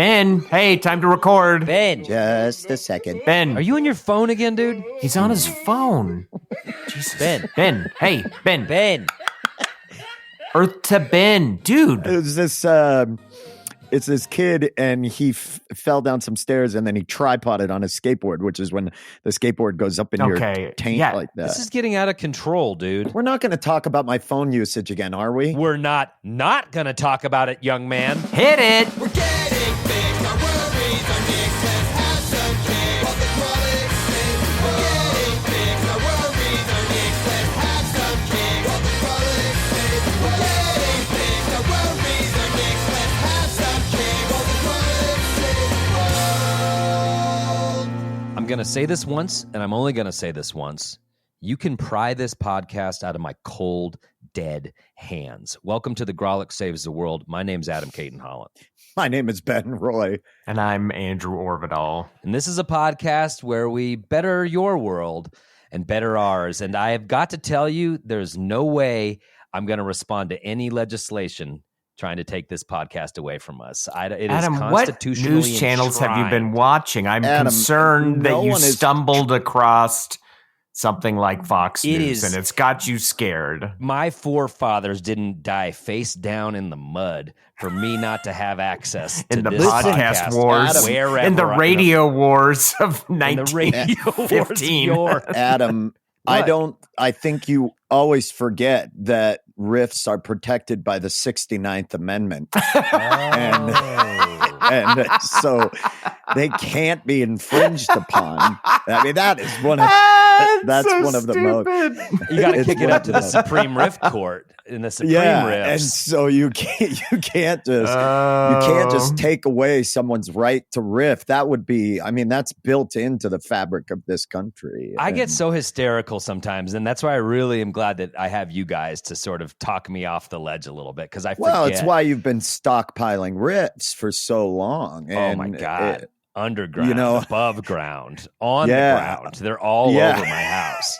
Ben, hey, time to record. Ben. Just a second. Ben. Are you on your phone again, dude? He's on his phone. Jesus. Ben. Ben, hey, Ben. Ben. Earth to Ben. Dude. It's this kid, and he fell down some stairs, and then he tripoded on his skateboard, which is when the skateboard goes up in your taint like that. This is getting out of control, dude. We're not going to talk about my phone usage again, are we? We're not going to talk about it, young man. Hit it. We're getting fixed, our worries are nixed, let's have some cake, while the frolic sings. We're getting fixed, our worries are nixed, let's have some cake, while the frolic sings. We're getting fixed, our worries are nixed, let's have some cake, while the frolic sings. I'm going to say this once, and I'm only going to say this once. You can pry this podcast out of my cold, dead hands. Welcome to the Grolic Saves the World. My name's Adam Caton Holland. My name is Ben Roy. And I'm Andrew Orvidal. And this is a podcast where we better your world and better ours. And I have got to tell you, there's no way I'm going to respond to any legislation trying to take this podcast away from us. It Adam, is what constitutionally news channels have you been enshrined. watching? I'm Adam, concerned that no you one is- stumbled across something like Fox It News, is- and it's got you scared. My forefathers didn't die face down in the mud for me not to have access to In the this podcast wars, Adam, wherever in the I- radio wars of in the radio wars 1915. of Adam, What? I think you always forget that riffs are protected by the 69th Amendment. And so they can't be infringed upon. I mean, that is one of that's so one of the most. stupid. You got to It's kick it one up of to the the most- Supreme Riff Court in the Supreme Yeah, Riffs. and so you can't just take away someone's right to riff. That would be, I mean, that's built into the fabric of this country. I get And- so hysterical sometimes, and that's why I really am glad that I have you guys to sort of talk me off the ledge a little bit, because I forget. Well, it's why you've been stockpiling riffs for so long. Oh my And God. Underground, you know- above ground, on Yeah. the ground. They're all Yeah. over my house.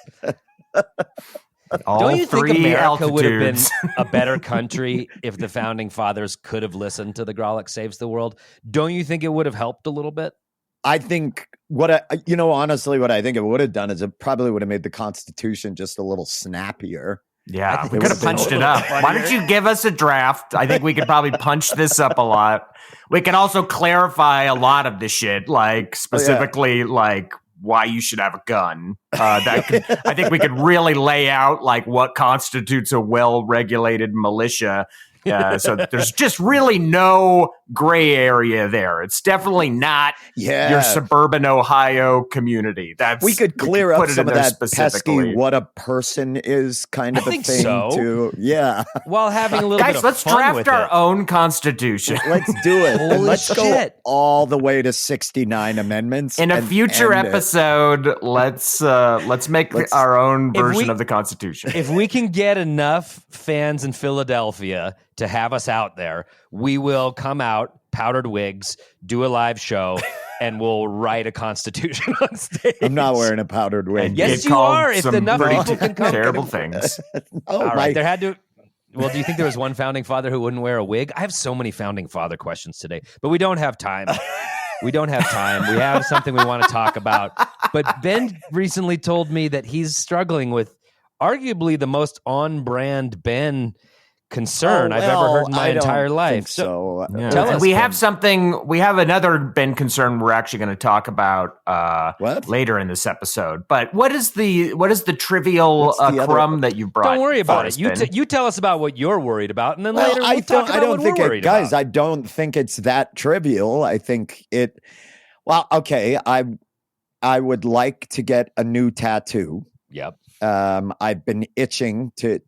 All Don't you think three America would have been altitudes. a better country if the founding fathers could have listened to the Grolic Saves the World? Don't you think it would have helped a little bit? I think honestly, what I think it would have done is it probably would have made the Constitution just a little snappier. I Yeah, think we it could have would've been punched a it little up. Why funnier. don't you give us a draft? I think we could probably punch this up a lot. We can also clarify a lot of the shit, like specifically like why you should have a gun. I think we could really lay out like what constitutes a well-regulated militia. So there's just really no gray area there. It's definitely not Yeah. your suburban Ohio community. We could clear up put it some in of there that pesky specifically. what a person is kind of I a think thing so. too. Yeah. While having a little bit Guys, of let's fun draft with our it. own constitution. Let's do it. And Holy let's go shit. all the way to 69 amendments. In a and future end it. episode, let's make our own If version we- of the Constitution. If we can get enough fans in Philadelphia to have us out there, we will come out, powdered wigs, do a live show, and we'll write a constitution on stage. I'm not wearing a powdered wig. And Yes, get you called are, if some enough pretty people can come. terrible things. Oh, All my. right, there had to. Well, do you think there was one founding father who wouldn't wear a wig? I have so many founding father questions today, but we don't have time. We don't have time. We have something we want to talk about. But Ben recently told me that he's struggling with arguably the most on-brand Ben concern I've ever heard in my I don't entire life. think so. Tell And us, we Ben. have something. We have another Ben concern we're actually going to talk about What? later in this episode. But what is the trivial What's the other crumb one? that you brought? Don't worry for about us, it. You Ben? you tell us about what you're worried about, and then Well, later we'll talk about what we're worried guys, about. I don't think it's that trivial. I think it. Well, okay. I would like to get a new tattoo. Yep. I've been itching to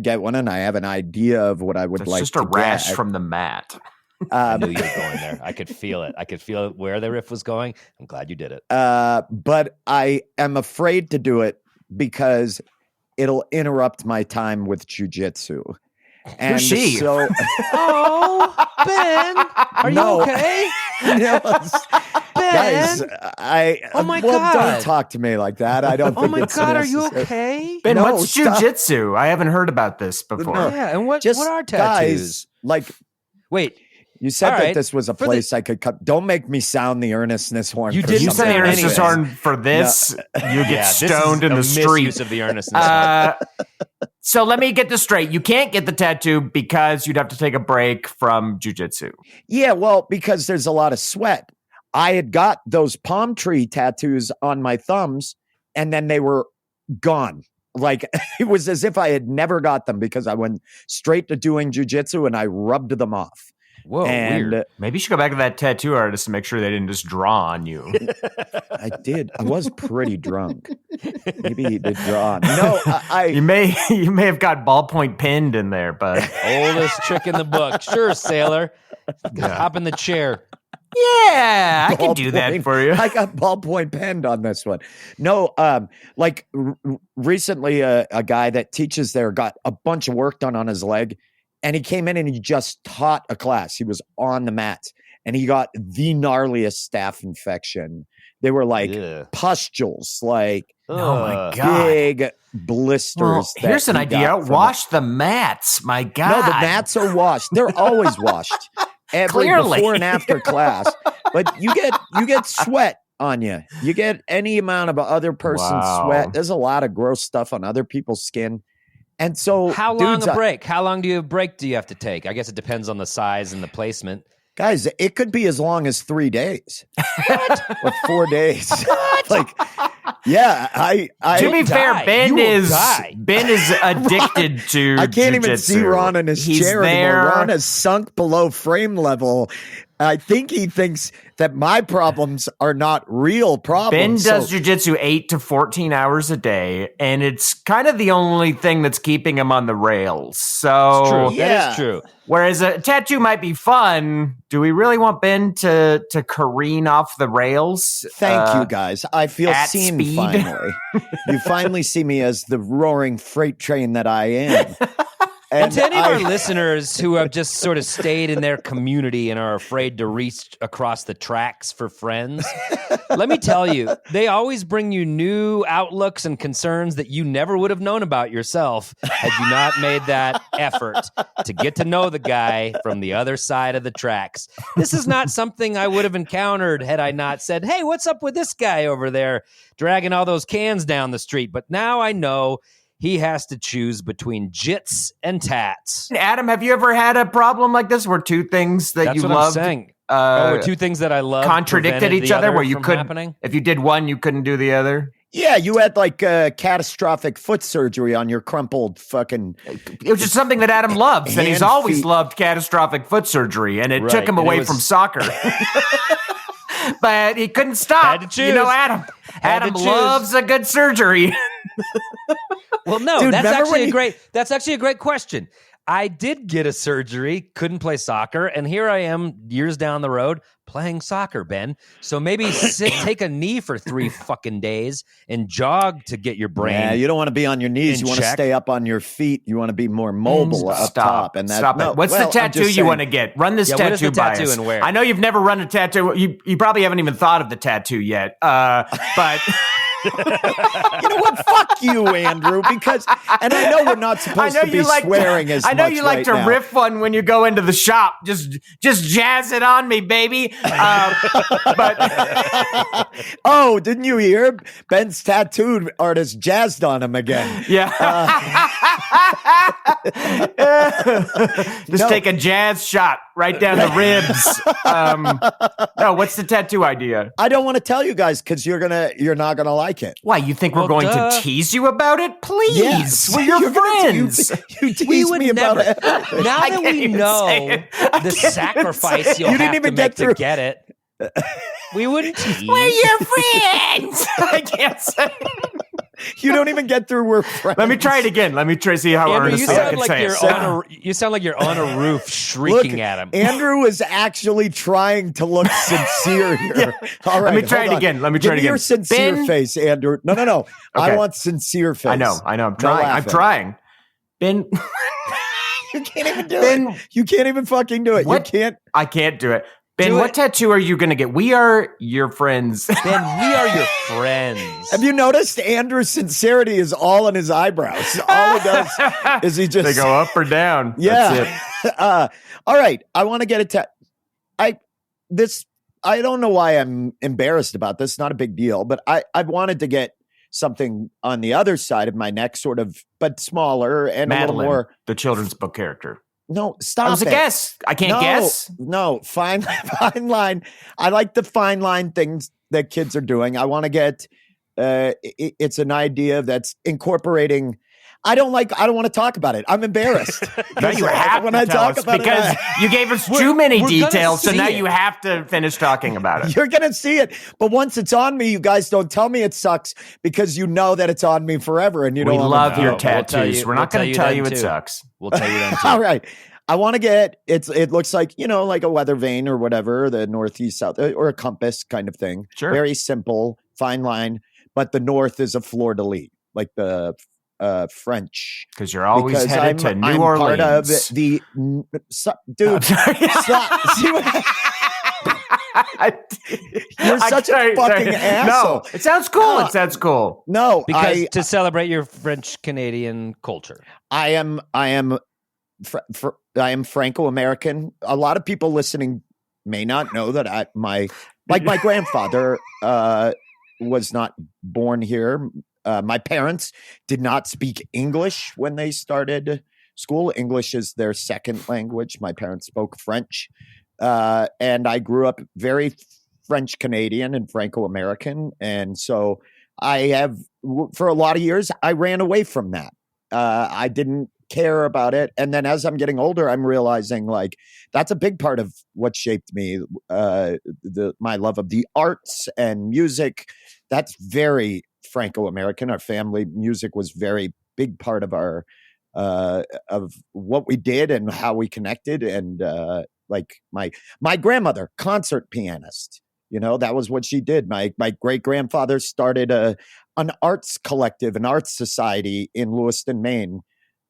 get one, and I have an idea of what I would It's like. just to a rash get. from the mat. I knew you were going there. I could feel it. I could feel where the riff was going. I'm glad you did it. But I am afraid to do it because it'll interrupt my time with jujitsu. And she? so, Oh, Ben, are No. you okay? no, Ben, guys, Oh my well, God. don't talk to me like that. I don't oh think my it's God, are you necessary. okay? Ben, No, what's stop. jujitsu? I haven't heard about this before. No. Yeah, and what Just are tattoos? guys, like Wait, You said All that right. this was a place I could cut. Don't make me sound the earnestness horn. You for did You something. say the earnestness anyways. horn for this, you get stoned in the street. Misuse of the earnestness. So let me get this straight. You can't get the tattoo because you'd have to take a break from jujitsu. Yeah, well, because there's a lot of sweat. I had got those palm tree tattoos on my thumbs, and then they were gone. Like, it was as if I had never got them because I went straight to doing jujitsu and I rubbed them off. Whoa, weird. Maybe you should go back to that tattoo artist and make sure they didn't just draw on you. I did. I was pretty drunk. Maybe he did draw. No, you may have got ballpoint pinned in there, but Oldest trick in the book. Sure, sailor. Hop in the chair. yeah, I can do that for you. I got ballpoint penned on this one. No, recently a guy that teaches there got a bunch of work done on his leg, and he came in and he just taught a class. He was on the mat, and he got the gnarliest staph infection. They were like pustules, like oh my God. Big blisters. Well, here's an idea. Wash the mats. My God. No, the mats are washed. They're always washed. Every Clearly. before and after class. But you get sweat on you. You get any amount of other person's sweat. There's a lot of gross stuff on other people's skin. And so How long a break? How long do you have to take? I guess it depends on the size and the placement. Guys, it could be as long as 3 days. Or 4 days. Like, yeah, I to be fair, Ben is addicted to I can't even jujitsu. see Ron in his chair anymore. Ron has sunk below frame level. I think he thinks that my problems are not real problems. Ben does jujitsu 8 to 14 hours a day, and it's kind of the only thing that's keeping him on the rails. So It's true. That is true. Whereas a tattoo might be fun, do we really want Ben to careen off the rails? Thank you, guys. I feel at seen speed. finally. You finally see me as the roaring freight train that I am. And to any of our listeners who have just sort of stayed in their community and are afraid to reach across the tracks for friends, let me tell you, they always bring you new outlooks and concerns that you never would have known about yourself had you not made that effort to get to know the guy from the other side of the tracks. This is not something I would have encountered had I not said, hey, what's up with this guy over there dragging all those cans down the street? But now I know he has to choose between jits and tats. Adam, have you ever had a problem like this where two things that That's you what loved I'm saying. Were two things that I love contradicted each other where you couldn't happening? If you did one, you couldn't do the other? Yeah, you had like catastrophic foot surgery on your crumpled fucking. It was just something that Adam loves, and he's always loved catastrophic foot surgery, and it took him away from soccer. But he couldn't stop. Had to choose. You know, Adam loves a good surgery. Well, no, Dude, that's actually a great question. I did get a surgery, couldn't play soccer, and here I am years down the road playing soccer, Ben. So maybe take a knee for 3 fucking days and jog to get your brain. Yeah, you don't want to be on your knees. You want to stay up on your feet. You want to be more mobile up top. And Stop it. What's the tattoo you want to get? Run this tattoo what is the by tattoo us. and where? I know you've never run a tattoo. You probably haven't even thought of the tattoo yet. But You know what? Fuck you, Andrew. Because, and I know we're not supposed to be swearing as much. I know you like to riff one when you go into the shop. Just jazz it on me, baby. But oh, didn't you hear? Ben's tattooed artist jazzed on him again. Yeah. Take a jazz shot right down the ribs. No, what's the tattoo idea? I don't want to tell you guys because you're not gonna like it. Why, you think we're going to tease you about it? Please, yes. we're your friends. You tease me about it. Now that we know the sacrifice you'll have to make to get it, we wouldn't tease. We're your friends. I can't say it. You don't even get through. We're friends. Let me try it again. Let me see how Andrew, earnestly I can say it. You sound like you're on a roof shrieking at him. Andrew is actually trying to look sincere here. All right, let me try it again. Give me your sincere face, Andrew. No. Okay. I want sincere face. I know. I'm trying. Ben, you can't even do it. You can't even fucking do it. What? You can't. I can't do it. Ben, what tattoo are you going to get? We are your friends. Ben, we are your friends. Have you noticed Andrew's sincerity is all in his eyebrows? All he does is he just... They go up or down. Yeah. That's it. All right. I want to get a tattoo. I don't know why I'm embarrassed about this. Not a big deal, but I wanted to get something on the other side of my neck, sort of, but smaller and a Madeline, little more. the children's book character. No, stop. I was a it. guess. I can't guess. No, fine line. I like the fine line things that kids are doing. I want to get. It's an idea that's incorporating. I don't want to talk about it. I'm embarrassed. No, you have when to I tell talk us about because it. you gave us too many we're gonna details, so see now it. you have to finish talking about it. You're going to see it. But once it's on me, you guys don't tell me it sucks because you know that it's on me forever and you We don't love your We'll tell tattoos. you- We're not we'll going to tell tell you you then, it too. sucks. We'll tell you then too. All right. I want to get it looks like, like a weather vane or whatever, the northeast, south, or a compass kind of thing. Sure. Very simple, fine line. But the north is a fleur de lis, like the French. Because you're always Because headed to New Orleans. Part of the dude. Stop. See what? You're such a fucking asshole. No, it sounds cool. It sounds cool. No, Because to celebrate your French Canadian culture. I am Franco-American. A lot of people listening may not know that my grandfather was not born here. My parents did not speak English when they started school. English is their second language. My parents spoke French. And I grew up very French Canadian and Franco-American. And so for a lot of years, I ran away from that. I didn't care about it. And then as I'm getting older, I'm realizing like that's a big part of what shaped me. My love of the arts and music. That's very Franco-American. Our family music was very big part of our of what we did and how we connected. And like my grandmother, concert pianist. That was what she did. My great grandfather started an arts collective, an arts society in Lewiston, Maine.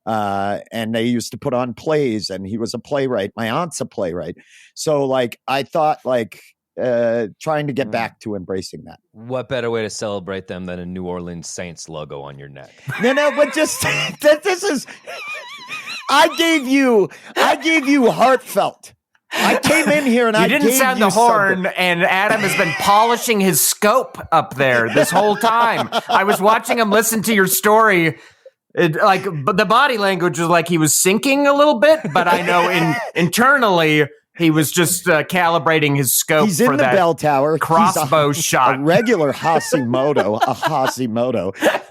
And they used to put on plays, and he was a playwright. My aunt's a playwright. So like, I thought like, trying to get back to embracing that. What better way to celebrate them than a New Orleans Saints logo on your neck? No, but just this is, I gave you heartfelt. I came in here and You I didn't gave sound you the horn, something. and Adam has been polishing his scope up there this whole time. I was watching him listen to your story. But the body language was like he was sinking a little bit, but I know internally he was just calibrating his scope. He's for in the that bell tower. crossbow He's shot. A regular Hasimoto.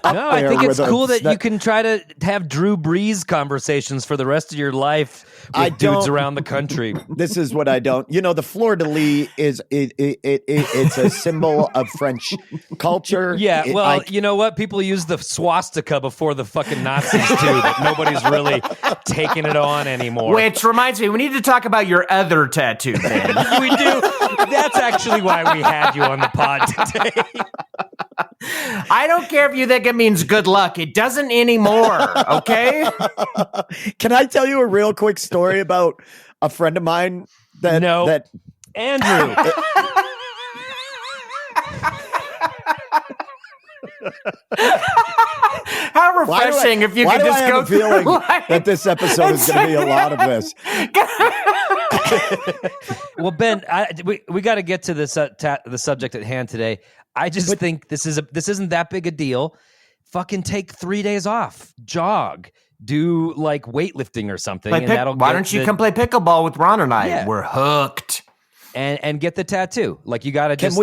No, I think it's cool that you can try to have Drew Brees conversations for the rest of your life with dudes around the country. This is what I don't. The fleur de lis is it's a symbol of French culture. Yeah, well, you know what? People use the swastika before the fucking Nazis too, but nobody's really taking it on anymore. Which reminds me, we need to talk about your other tattoo, Ben. We do. That's actually why we had you on the pod today. I don't care if you think it means good luck. It doesn't anymore, okay? Can I tell you a real quick story about a friend of mine that Andrew. How refreshing if you could just go through feeling life. that this episode is going to be a lot of this. Well, Ben, we got to get to this the subject at hand today. I just think this isn't that big a deal. Fucking take 3 days off, jog, do like weightlifting or something, Why don't you come play pickleball with Ron and I? Yeah. We're hooked. And get the tattoo. Like you got to just.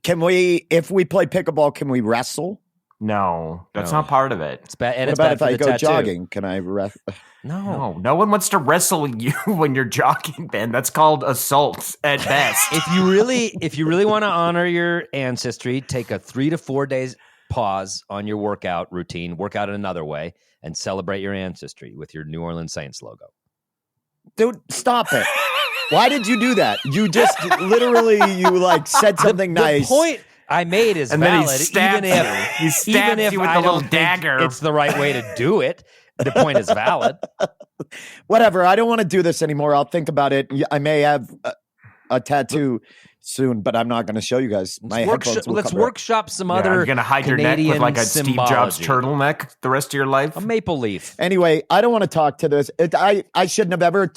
Can we if we play pickleball? Can we wrestle? No, that's No. not part of it. It's bad. And What it's about bad if for I the go tattoo. jogging? Can I wrestle? No. No one wants to wrestle you when you're jogging, Ben. That's called assault at best. If you really want to honor your ancestry, take a 3 to 4 days pause on your workout routine, work out in another way, and celebrate your ancestry with your New Orleans Saints logo. Dude, stop it. Why did you do that? You just literally said something nice. The point I made is And then valid. he stabs you. He stabs you with the little dagger. It's the right way to do it. The point is valid. Whatever. I don't want to do this anymore. I'll think about it. I may have a tattoo soon, but I'm not going to show you guys. My headphones will Let's cover it. workshop some Yeah, other you're gonna hide your neck with Canadian like a Steve Jobs symbology. turtleneck the rest of your life. A maple leaf. Anyway, I don't want to talk to this. I shouldn't have ever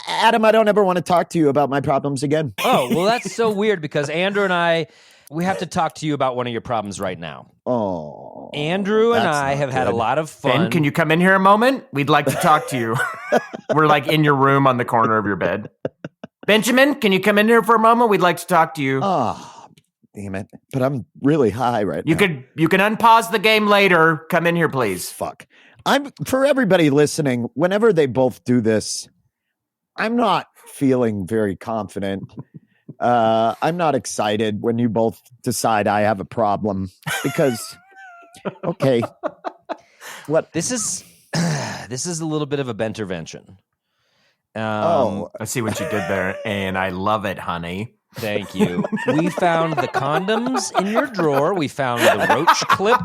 Adam, I don't ever want to talk to you about my problems again. Oh, well, that's so weird because Andrew and we have to talk to you about one of your problems right now. Oh, Andrew and that's I not have had a good. lot of fun. Ben, can you come in here a moment? We'd like to talk to you. We're like in your room on the corner of your bed. Benjamin, can you come in here for a moment? We'd like to talk to you. Oh, damn it. But I'm really high right now. You can unpause the game later. Come in here, please. Fuck. For everybody listening, whenever they both do this, I'm not feeling very confident. I'm not excited when you both decide I have a problem because, okay. What? This is a little bit of a Ben-tervention. I see what you did there, and I love it, honey. Thank you. We found the condoms in your drawer. We found the roach clip.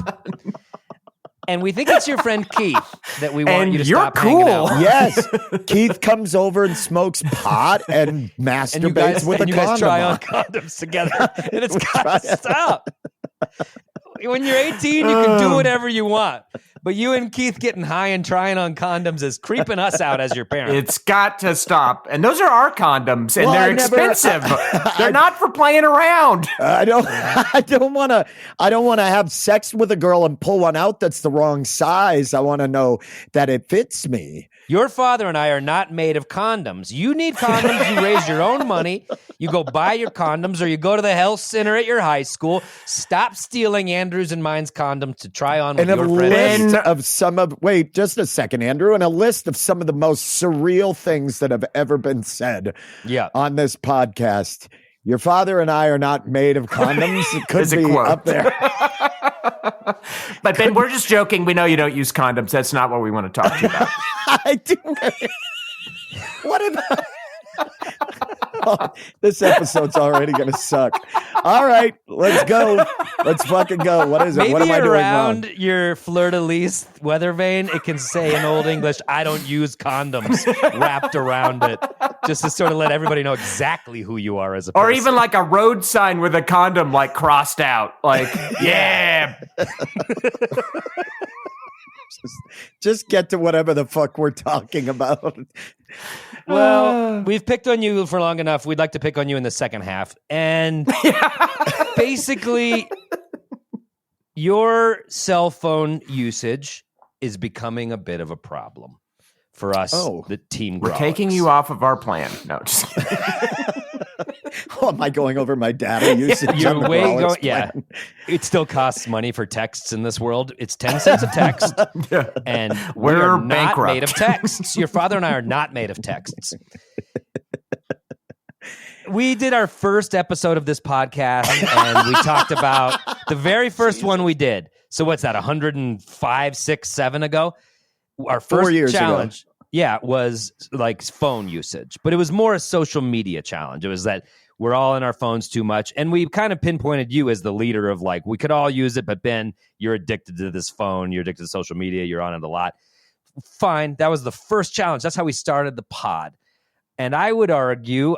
And we think it's your friend Keith that we want And you to you're stop hanging cool. out with. Yes. Keith comes over and smokes pot and masturbates with a condom. You guys try on on. condoms together. And it's We got try to it. stop. When you're 18, you can do whatever you want. But you and Keith getting high and trying on condoms is creeping us out as your parents. It's got to stop. And those are our condoms, and Well, they're I never- expensive. They're not for playing around. I don't want to have sex with a girl and pull one out that's the wrong size. I want to know that it fits me. Your father and I are not made of condoms. You need condoms. You raise your own money. You go buy your condoms, or you go to the health center at your high school. Stop stealing Andrew's and mine's condoms to try on with And a your friends. list of wait, just a second, Andrew, and a list of some of the most surreal things that have ever been said Yeah. on this podcast. Your father and I are not made of condoms. It could Is a be quote. up there. But Ben, we're just joking. We know you don't use condoms. That's not what we want to talk to you about. I do. What about? Oh, this episode's already going to suck. All right, let's go. Let's fucking go. What is it? Maybe What am I doing around wrong? your fleur-de-lis weather vane, it can say in Old English, "I don't use condoms," wrapped around it, just to sort of let everybody know exactly who you are as a person. Or even like a road sign with a condom like crossed out. Like, yeah. Just get to whatever the fuck we're talking about. Well, we've picked on you for long enough. We'd like to pick on you in the second half. And basically, your cell phone usage is becoming a bit of a problem for us, the team. We're taking you off of our plan. No, just kidding. Oh, am I going over my data usage? You're on the way Rolex going. Yeah, plan? it still costs money for texts in this world. It's 10 cents a text, and We're we're not bankrupt. made of texts. Your father and I are not made of texts. We did our first episode of this podcast, and we talked about the very first one we did. So what's that? 105, 6, 7 ago. Our first 4 years challenge. Yeah, was like phone usage, but it was more a social media challenge. It was that we're all in our phones too much. And we kind of pinpointed you as the leader of like, we could all use it, but Ben, you're addicted to this phone. You're addicted to social media. You're on it a lot. Fine. That was the first challenge. That's how we started the pod. And I would argue,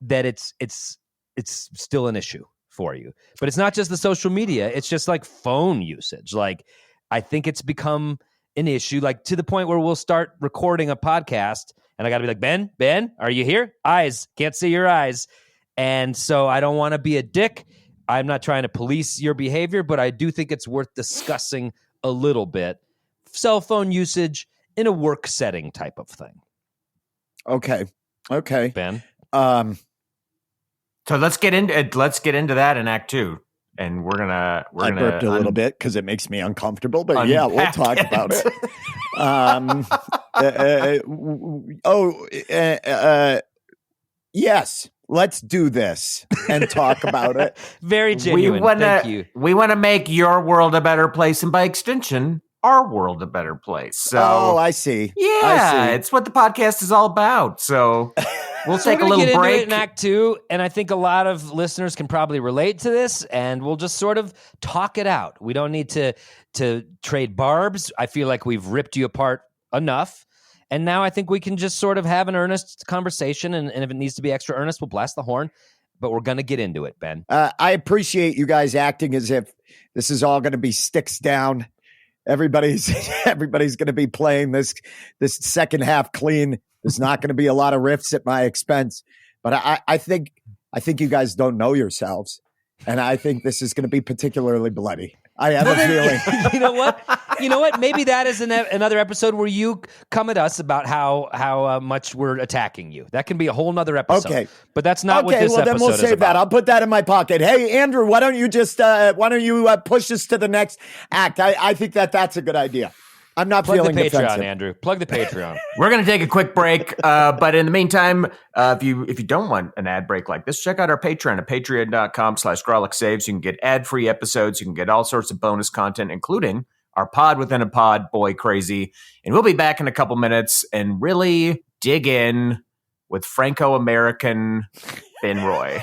that it's still an issue for you, but it's not just the social media. It's just like phone usage. Like, I think it's become an issue, like to the point where we'll start recording a podcast and I got to be like, Ben, are you here? Eyes, can't see your eyes. And so I don't want to be a dick. I'm not trying to police your behavior, but I do think it's worth discussing a little bit. Cell phone usage in a work setting type of thing. Okay. Ben? So let's get into that in Act 2. And we're gonna I burped a little bit because it makes me uncomfortable, but yeah, we'll unpack talk about it. Yes, let's do this and talk about it. Very genuine. Thank you. We want to make your world a better place, and by extension, our world a better place. So, Oh, I see. yeah, I see. it's what the podcast is all about. So we'll So take we're a gonna little get into break. it in Act 2, and I think a lot of listeners can probably relate to this, and we'll just sort of talk it out. We don't need to trade barbs. I feel like we've ripped you apart enough, and now I think we can just sort of have an earnest conversation, and if it needs to be extra earnest, we'll blast the horn, but we're going to get into it, Ben. I appreciate you guys acting as if this is all going to be sticks down everybody's going to be playing this second half clean. There's not going to be a lot of riffs at my expense, but I think you guys don't know yourselves, and I think this is going to be particularly bloody. I have a feeling. You know what? Maybe that is another episode where you come at us about how much we're attacking you. That can be a whole nother episode. Okay, but that's not what this episode is about. Okay, well then we'll save that. I'll put that in my pocket. Hey, Andrew, why don't you push us to the next act? I think that's a good idea. I'm not feeling defensive. Plug the Patreon, Andrew. Plug the Patreon. We're going to take a quick break, but in the meantime, if you don't want an ad break like this, check out our Patreon at patreon.com/GrawlixSaves. You can get ad-free episodes. You can get all sorts of bonus content, including our pod within a pod, Boy Crazy. And we'll be back in a couple minutes and really dig in with Franco-American Ben Roy.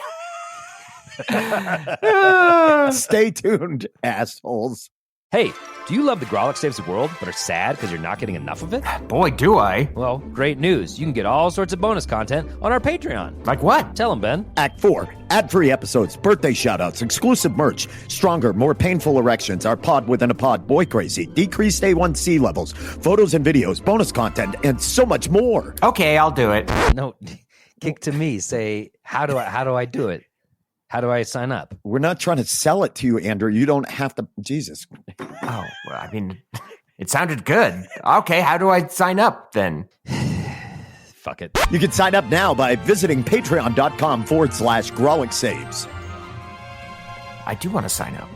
Stay tuned, assholes. Hey, do you love the Grawlix Saves the World, but are sad because you're not getting enough of it? Boy, do I. Well, great news. You can get all sorts of bonus content on our Patreon. Like what? Tell them, Ben. Act 4, ad-free episodes, birthday shoutouts, exclusive merch, stronger, more painful erections, our pod within a pod, Boy Crazy, decreased A1C levels, photos and videos, bonus content, and so much more. Okay, I'll do it. No, kick to me. Say, how do I do it? How do I sign up? We're not trying to sell it to you, Andrew. You don't have to. Jesus. Oh, well, I mean, it sounded good. Okay, how do I sign up then? Fuck it. You can sign up now by visiting patreon.com/GrawlixSaves. I do want to sign up.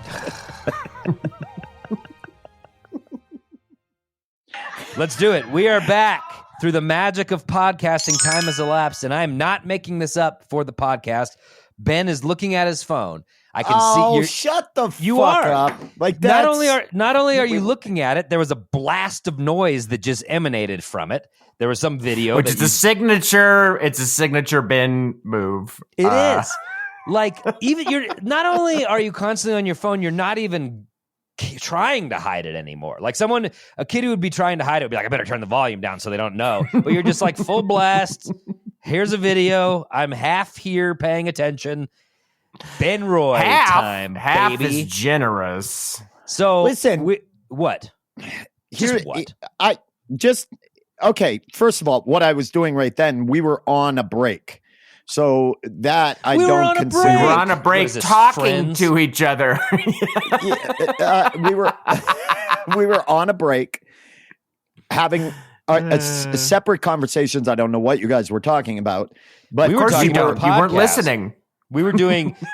Let's do it. We are back. Through the magic of podcasting, time has elapsed, and I'm not making this up for the podcast. Ben is looking at his phone. I can see you. Shut the fuck up! Like that. Not only are you looking at it, there was a blast of noise that just emanated from it. There was some video, which is a signature. It's a signature Ben move. It is. Like even you're. Not only are you constantly on your phone, you're not even trying to hide it anymore. Like a kid who would be trying to hide it would be like, I better turn the volume down so they don't know. But you're just like full blast. Here's a video. I'm half here paying attention. Ben Roy time, half baby. Is generous. So listen, what? What? Okay. First of all, what I was doing right then, we were on a break. So that we don't consider. We were on a break talking to each other. We were on a break having separate conversations. I don't know what you guys were talking about, but of course you don't. You weren't listening. We were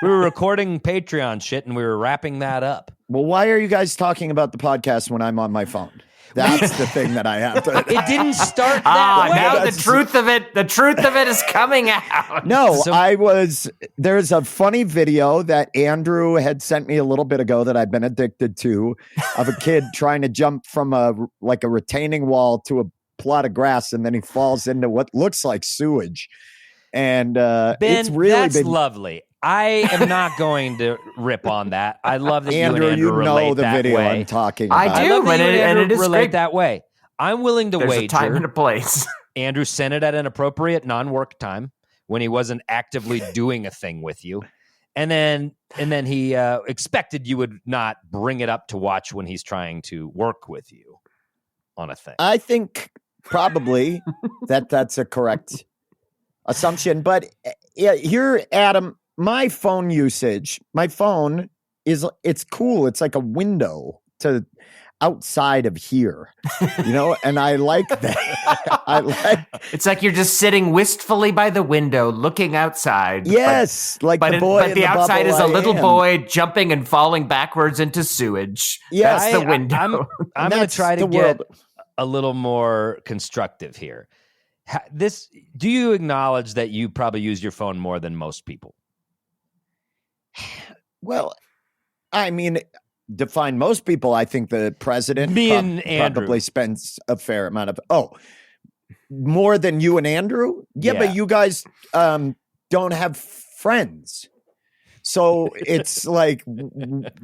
recording Patreon shit and we were wrapping that up. Well, why are you guys talking about the podcast when I'm on my phone? That's the thing that I have to. It didn't start that way. Now the truth of it is coming out. No, there's a funny video that Andrew had sent me a little bit ago that I've been addicted to of a kid trying to jump from a retaining wall to a plot of grass, and then he falls into what looks like sewage. And Ben, it's really that's lovely. I am not going to rip on that. I love that Andrew, you and Andrew relate the that video way. I'm talking about. I do, and it is relate great. that way. I'm willing to There's wager. a time and a place. Andrew sent it at an appropriate non-work time when he wasn't actively doing a thing with you, and then he expected you would not bring it up to watch when he's trying to work with you on a thing. I think probably that's a correct assumption, but here, Adam. My phone usage, it's cool. It's like a window to outside of here, and I like that. It's like you're just sitting wistfully by the window looking outside. Yes, but the outside is a little boy jumping and falling backwards into sewage. Yes, that's the window. I'm going to try to get a little more constructive here. Do you acknowledge that you probably use your phone more than most people? Well, I mean, define most people. I think the president probably spends a fair amount of more than you and Andrew. Yeah. But you guys don't have friends, so it's like,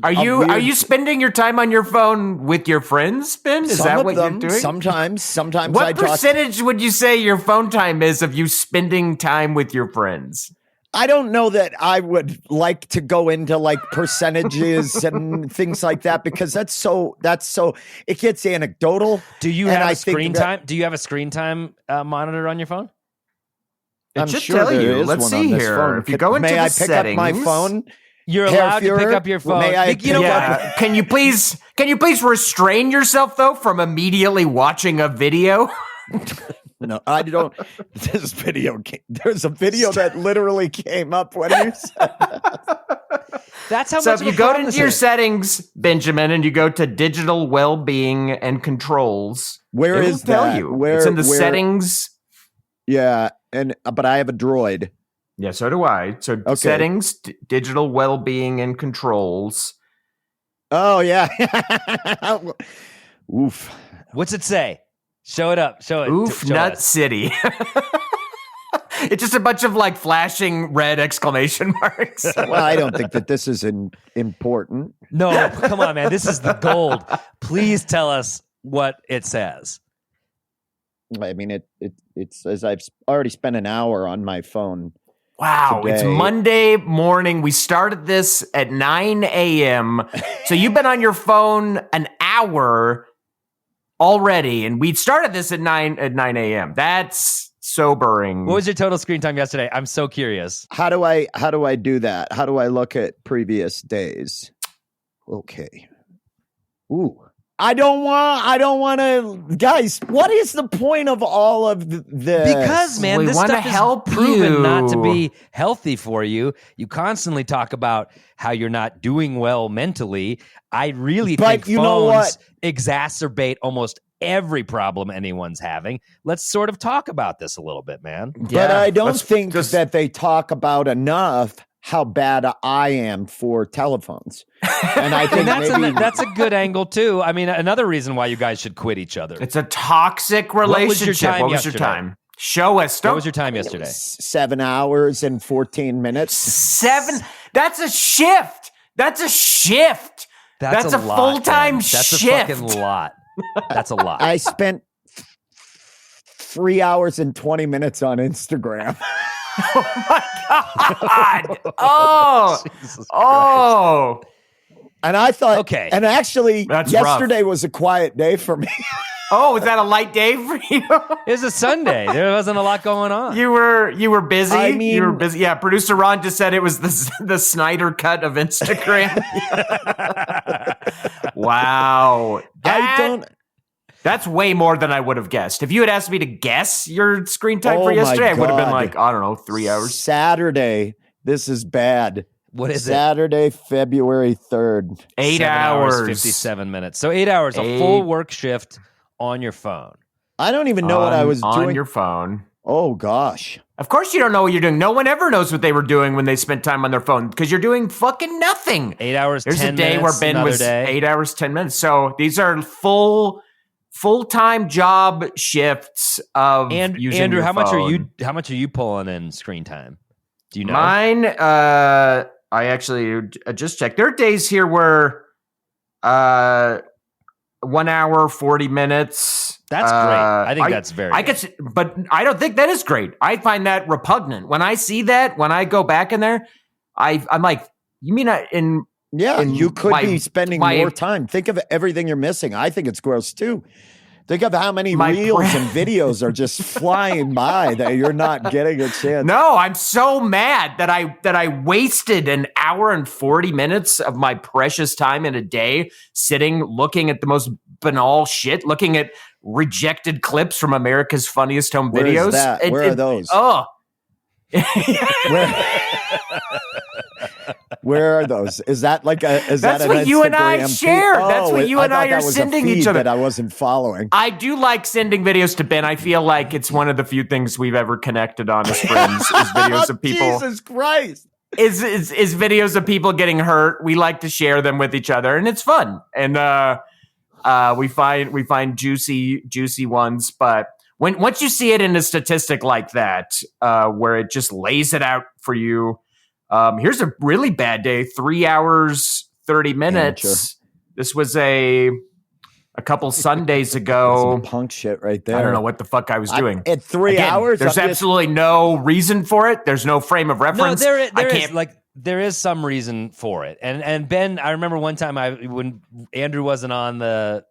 are you spending your time on your phone with your friends, Ben? Is that what you're doing? Sometimes. What percentage would you say your phone time is of you spending time with your friends? I don't know that I would like to go into like percentages and things like that because that's so it gets anecdotal. Do you And have I a think screen that- time? Do you have a screen time monitor on your phone? It I'm should sure tell there you. is Let's one see on this here. phone. If you go into May the I pick up my settings- phone? You're Hair allowed to pick Fuhrer? up your phone. May I You know pick what? Yeah. Can you please restrain yourself though from immediately watching a video? No, I don't. This video. There's a video that literally came up when you said That's how So much if of you a go problem into this your is. settings, Benjamin, and you go to digital well-being and controls, Where it will is tell that? you. Where- it's in the where- settings. Yeah, but I have a Droid. Yeah, so do I. So Okay. settings, digital well-being and controls. Oh yeah. Oof. What's it say? Show it up. Show it. Oof, show Nut us. City. It's just a bunch of like flashing red exclamation marks. Well, I don't think that this is important. No, come on, man. This is the gold. Please tell us what it says. I mean, it says I've already spent an hour on my phone. Wow, it's Today. Monday morning. We started this at 9 a.m. So you've been on your phone an hour already, and we started this at 9 a.m. That's sobering. What was your total screen time yesterday? I'm so curious. How do I do that? How do I look at previous days? Okay. Ooh. I don't want to, guys. What is the point of all of this? Because, man, We this wanna stuff is help proven not to you. be healthy for you. You constantly talk about how you're not doing well mentally. I really But think you know what? phones exacerbate almost every problem anyone's having. Let's sort of talk about this a little bit, man. But I don't let's think just- that they talk about enough how bad I am for telephones. And I think And maybe that's a good angle too. I mean, another reason why you guys should quit each other. It's a toxic was your relationship. time What was your yesterday? time? Show us. What Don't was your time yesterday? 7 hours and 14 minutes. 7. That's a shift. That's a shift. That's a lot, full-time man. That's shift. a fucking lot. That's a lot. I spent 3 hours and 20 minutes on Instagram. God. Oh. Jesus Oh. And I thought, Okay. And actually, That's yesterday was a quiet day for me. Oh, was that a light day for you? It was a Sunday. There wasn't a lot going on. You were busy. I You were mean- busy. Yeah, producer Ron just said it was the Snyder cut of Instagram. Wow. That's way more than I would have guessed. If you had asked me to guess your screen time Oh for my yesterday, I would have been God. like, I don't know, 3 hours. Saturday, this is bad. What is Saturday, February 3rd. 8 7 hours. 57 minutes. So 8 hours, a Eight. full work shift on your phone. I don't even know what I was on doing. your phone. Oh, gosh. Of course you don't know what you're doing. No one ever knows what they were doing when they spent time on their phone because you're doing fucking nothing. 8 hours, There's 10 a day minutes, where Ben another was day. 8 hours, 10 minutes. So these are full-time job shifts of And using Andrew, your how much phone. are you pulling in screen time? Do you know? Mine, I actually just checked. There are days here where 1 hour, 40 minutes. That's great. I think that's very I good. could, but I don't think that is great. I find that repugnant. When I see that, when I go back in there, I'm like, you mean in Yeah, in you could my- be spending my- more time. Think of everything you're missing. I think it's gross too. Think of how many My reels pre- and videos are just flying by that you're not getting a chance. No, I'm so mad that I wasted an hour and 40 minutes of my precious time in a day sitting looking at the most banal shit, looking at rejected clips from America's Funniest Home Where is Videos. that? Where are those? Oh. Where are those? Is that like a? Is That's that an what you and I Instagram feed? shared. That's what you and thought I that are was a sending each feed other. that I wasn't following. I do like sending videos to Ben. I feel like it's one of the few things we've ever connected on as friends is videos of people. Jesus Christ! Is videos of people getting hurt. We like to share them with each other, and it's fun. And we find juicy ones. But once you see it in a statistic like that, where it just lays it out for you, here's a really bad day: 3 hours, 30 minutes. Amateur. This was a a couple Sundays Some ago. punk shit right there. I don't know what the fuck I was doing. At 3 hours, There's absolutely no reason for it. There's no frame of reference. No, there is some reason for it. And Ben, I remember one time when Andrew wasn't on the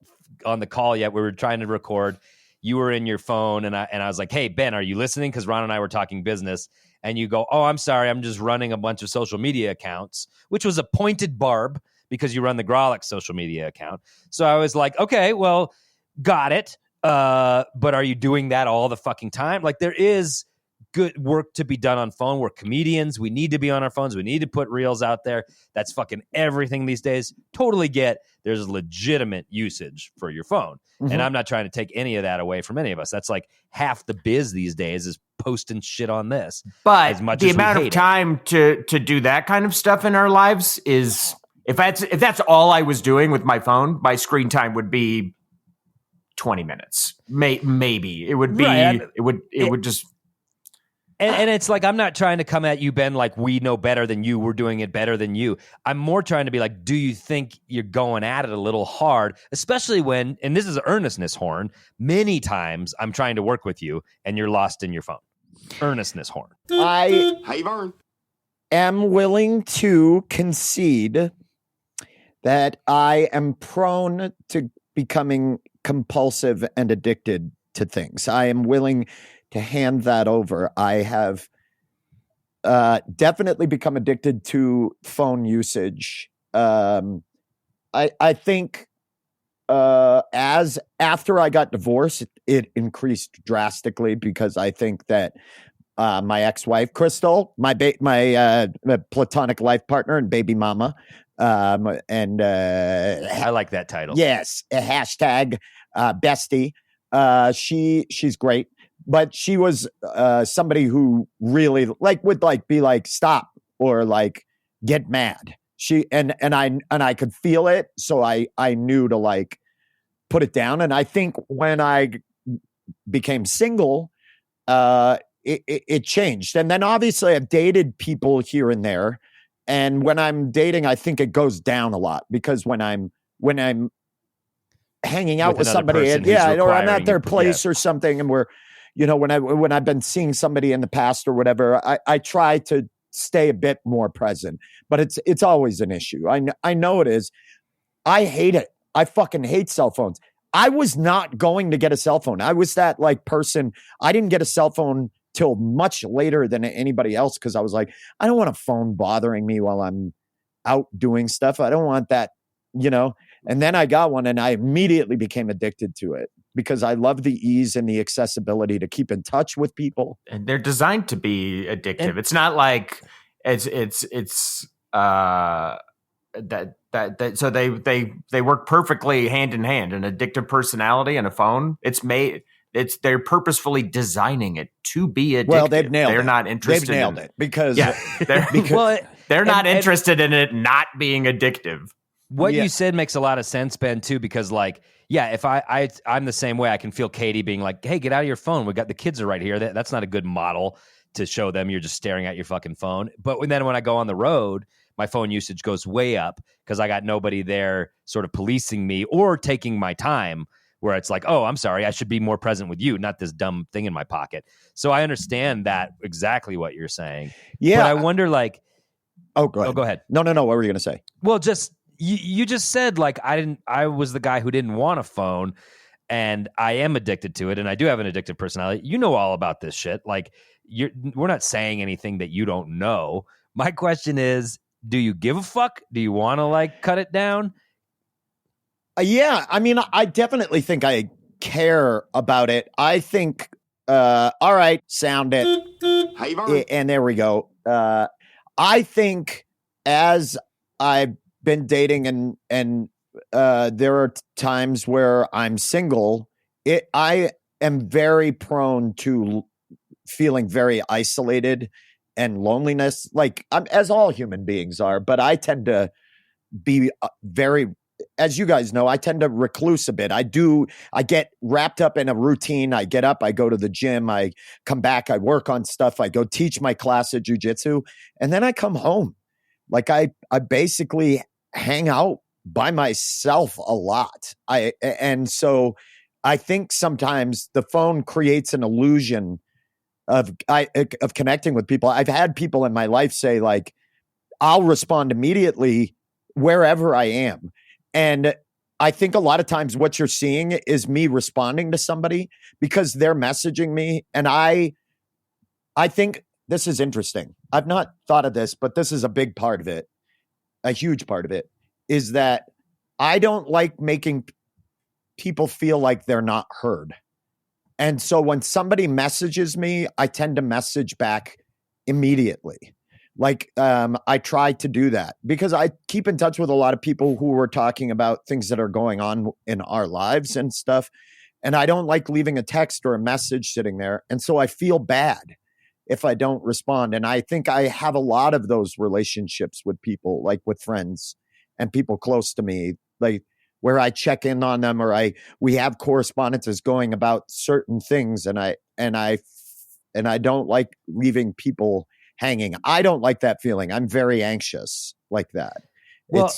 call yet, we were trying to record. You were in your phone, and I was like, "Hey Ben, are you listening?" Because Ron and I were talking business, and you go, "Oh, I'm sorry, I'm just running a bunch of social media accounts," which was a pointed barb because you run the Grolic social media account. So I was like, "Okay, well, got it." But are you doing that all the fucking time? Like, there is good work to be done on phone. We're comedians. We need to be on our phones. We need to put reels out there. That's fucking everything these days. Totally get there's legitimate usage for your phone. And I'm not trying to take any of that away from any of us. That's like half the biz these days is posting shit on this. But as much the as we amount of hate time to do that kind of stuff in our lives is, if that's all I was doing with my phone, my screen time would be 20 minutes. Maybe it would be. Right. It would just. And it's like, I'm not trying to come at you, Ben, like we know better than you. We're doing it better than you. I'm more trying to be like, do you think you're going at it a little hard? Especially when, and this is an earnestness horn, many times I'm trying to work with you and you're lost in your phone. Earnestness horn. I am willing to concede that I am prone to becoming compulsive and addicted to things. I am willing to hand that over. I have definitely become addicted to phone usage. I think as after I got divorced, it increased drastically because I think that my ex-wife Crystal, my platonic life partner and baby mama, and I like that title. Yes, a hashtag bestie. She's great. But she was somebody who really would be like stop or like get mad. She and I could feel it, so I knew to like put it down. And I think when I became single, it changed. And then obviously I've dated people here and there, and when I'm dating, I think it goes down a lot because when I'm hanging out with somebody, or I'm at their place or something, and we're. When I've been seeing somebody in the past or whatever, I try to stay a bit more present, but it's always an issue. I know it is. I hate it. I fucking hate cell phones. I was not going to get a cell phone. I was that person. I didn't get a cell phone till much later than anybody else because I was like, I don't want a phone bothering me while I'm out doing stuff. I don't want that, And then I got one and I immediately became addicted to it. Because I love the ease and the accessibility to keep in touch with people. And they're designed to be addictive. It's not like it's that so they work perfectly hand in hand. An addictive personality and a phone. They're purposefully designing it to be addictive. Well, they've nailed it. They're not interested. They've nailed it because they're not interested in it not being addictive. What you said makes a lot of sense, Ben, too, because if I'm the same way, I can feel Katie being like, hey, get out of your phone. The kids are right here. That's not a good model to show them. You're just staring at your fucking phone. But then when I go on the road, my phone usage goes way up because I got nobody there sort of policing me or taking my time where it's like, oh, I'm sorry, I should be more present with you, not this dumb thing in my pocket. So I understand that exactly what you're saying. Yeah. But I wonder Oh, go ahead. Oh, go ahead. No. What were you going to say? Well, you just said I was the guy who didn't want a phone and I am addicted to it and I do have an addictive personality. You know all about this shit. We're not saying anything that you don't know. My question is, do you give a fuck? Do you want to cut it down? Yeah. I mean, I definitely think I care about it. I think, all right, sound it. And there we go. I think as I've been dating and there are times where I'm single, I am very prone to feeling very isolated and loneliness, as all human beings are, but I tend to be very, as you guys know, I tend to recluse a bit. I get wrapped up in a routine. I get up, I go to the gym, I come back, I work on stuff, I go teach my class at jiu-jitsu, and then I come home. I basically hang out by myself a lot. And so I think sometimes the phone creates an illusion of connecting with people. I've had people in my life say, like, I'll respond immediately wherever I am. And I think a lot of times what you're seeing is me responding to somebody because they're messaging me. And I think this is interesting. I've not thought of this, but this is a big part of it. A huge part of it is that I don't like making people feel like they're not heard. And so when somebody messages me, I tend to message back immediately. Like, I try to do that because I keep in touch with a lot of people who are talking about things that are going on in our lives and stuff. And I don't like leaving a text or a message sitting there. And so I feel bad if I don't respond. And I think I have a lot of those relationships with people, like with friends and people close to me, like where I check in on them or we have correspondences going about certain things. And I don't like leaving people hanging. I don't like that feeling. I'm very anxious like that. Well,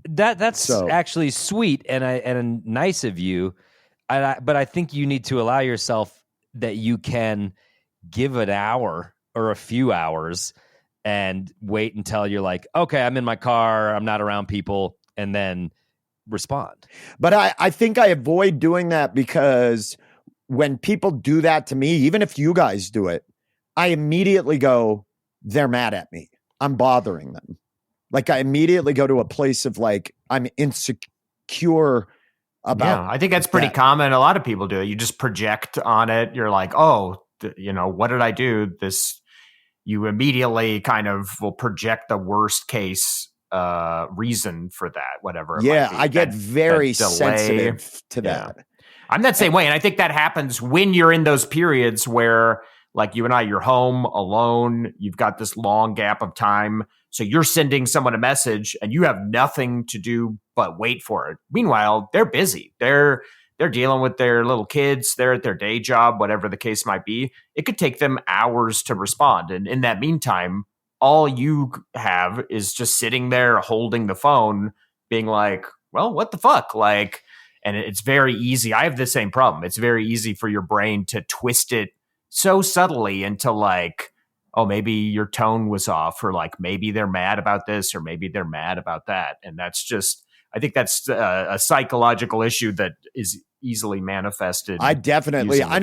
that's actually sweet and nice of you. But I think you need to allow yourself that you can give an hour or a few hours and wait until you're like, okay, I'm in my car, I'm not around people, and then respond. But I think I avoid doing that because when people do that to me, even if you guys do it, I immediately go, they're mad at me. I'm bothering them. Like I immediately go to a place of like, I'm insecure about. Yeah, I think that's pretty common. A lot of people do it. You just project on it. You're like, oh, what did I do? You immediately kind of will project the worst case reason for that, whatever. Yeah, I get very sensitive to that. I'm that same way. And I think that happens when you're in those periods where, like you and I, you're home alone. You've got this long gap of time. So you're sending someone a message and you have nothing to do but wait for it. Meanwhile, they're busy. They're dealing with their little kids. They're at their day job, whatever the case might be. It could take them hours to respond. And in that meantime, all you have is just sitting there holding the phone being like, well, what the fuck? Like, and it's very easy. I have the same problem. It's very easy for your brain to twist it so subtly into like, oh, maybe your tone was off, or like maybe they're mad about this, or maybe they're mad about that. And that's just, I think that's a psychological issue that is easily manifested. I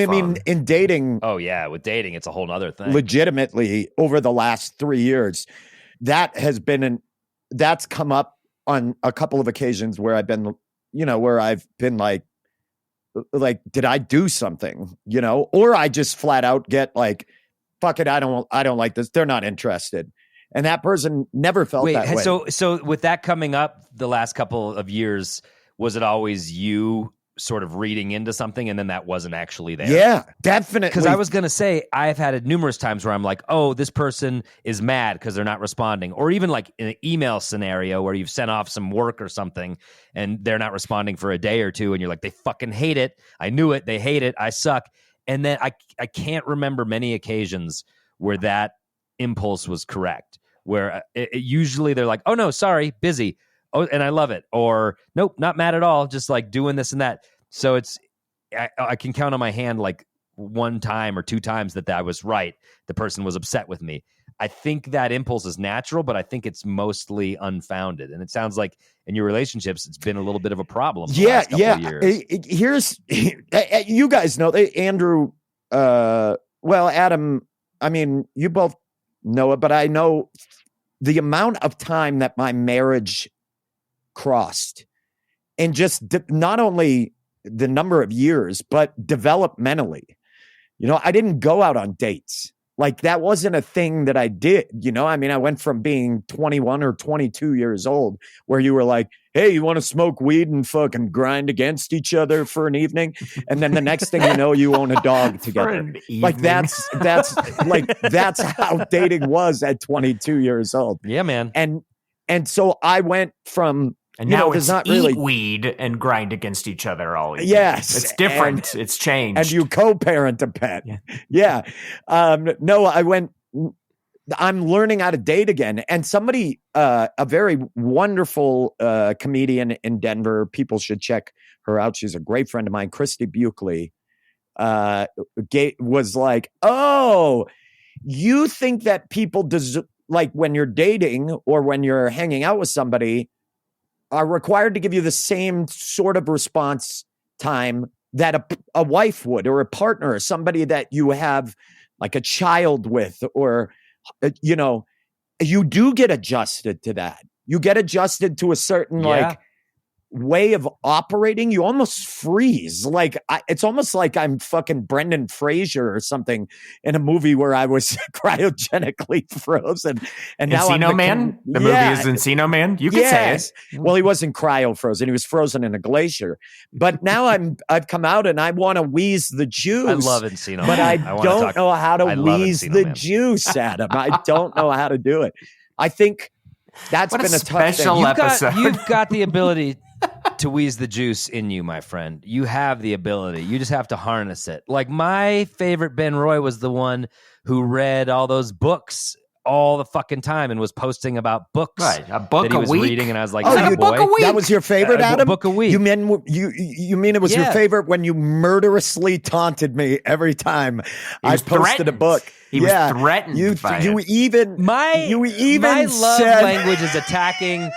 mean, in dating. Oh yeah. With dating, it's a whole other thing. Legitimately over the last 3 years, that's come up on a couple of occasions where I've been like, did I do something, or I just flat out get like, fuck it. I don't like this. They're not interested. And that person never felt that way. So with that coming up the last couple of years, was it always you sort of reading into something and then that wasn't actually there? Yeah, definitely. Because I was going to say, I've had it numerous times where I'm like, oh, this person is mad because they're not responding. Or even like in an email scenario where you've sent off some work or something and they're not responding for a day or two. And you're like, they fucking hate it. I knew it. They hate it. I suck. And then I can't remember many occasions where that impulse was correct, where usually they're like, oh, no, sorry, busy. Oh, and I love it. Or nope, not mad at all. Just like doing this and that. So I can count on my hand like one time or two times that I was right. The person was upset with me. I think that impulse is natural, but I think it's mostly unfounded. And it sounds like in your relationships, it's been a little bit of a problem. Yeah. Years. You guys know, Andrew, Adam, I mean, you both know it, but I know the amount of time that my marriage crossed, and just not only the number of years, but developmentally. I didn't go out on dates. Like that wasn't a thing that I did. I mean, I went from being 21 or 22 years old where you were like, hey, you want to smoke weed and fucking grind against each other for an evening? And then the next thing you know, you own a dog together. Like that's how dating was at 22 years old. Yeah, man. And so I went from, and now it's not really weed and grind against each other all evening. Yes. It's different. It's changed. And you co-parent a pet. Yeah. No, I went, I'm learning how to date again. And somebody, a very wonderful comedian in Denver, people should check her out. She's a great friend of mine, Christy Buckley, was like, oh, you think that people like when you're dating or when you're hanging out with somebody are required to give you the same sort of response time that a wife would, or a partner, or somebody that you have like a child with, or, you know, you do get adjusted to that. You get adjusted to a certain like way of operating. You almost freeze. Like it's almost like I'm fucking Brendan Fraser or something in a movie where I was cryogenically frozen. And now Encino Man? The movie is Encino Man? You could say it. Well, he wasn't cryo frozen. He was frozen in a glacier. But now I've come out and I want to wheeze the juice. I love Encino Man. But I don't know how to wheeze the juice, Adam. I don't know how to do it. I think that's been a tough thing. You've got the ability to wheeze the juice in you, my friend. You have the ability. You just have to harness it. Like my favorite Ben Roy was the one who read all those books all the fucking time and was posting about books. Right, a book that he a was week. reading, and I was like, "Oh, boy, that was your favorite, Adam? A book a week? You mean it was your favorite when you murderously taunted me every time I posted a book? He was threatened. You even my love said, language is attacking.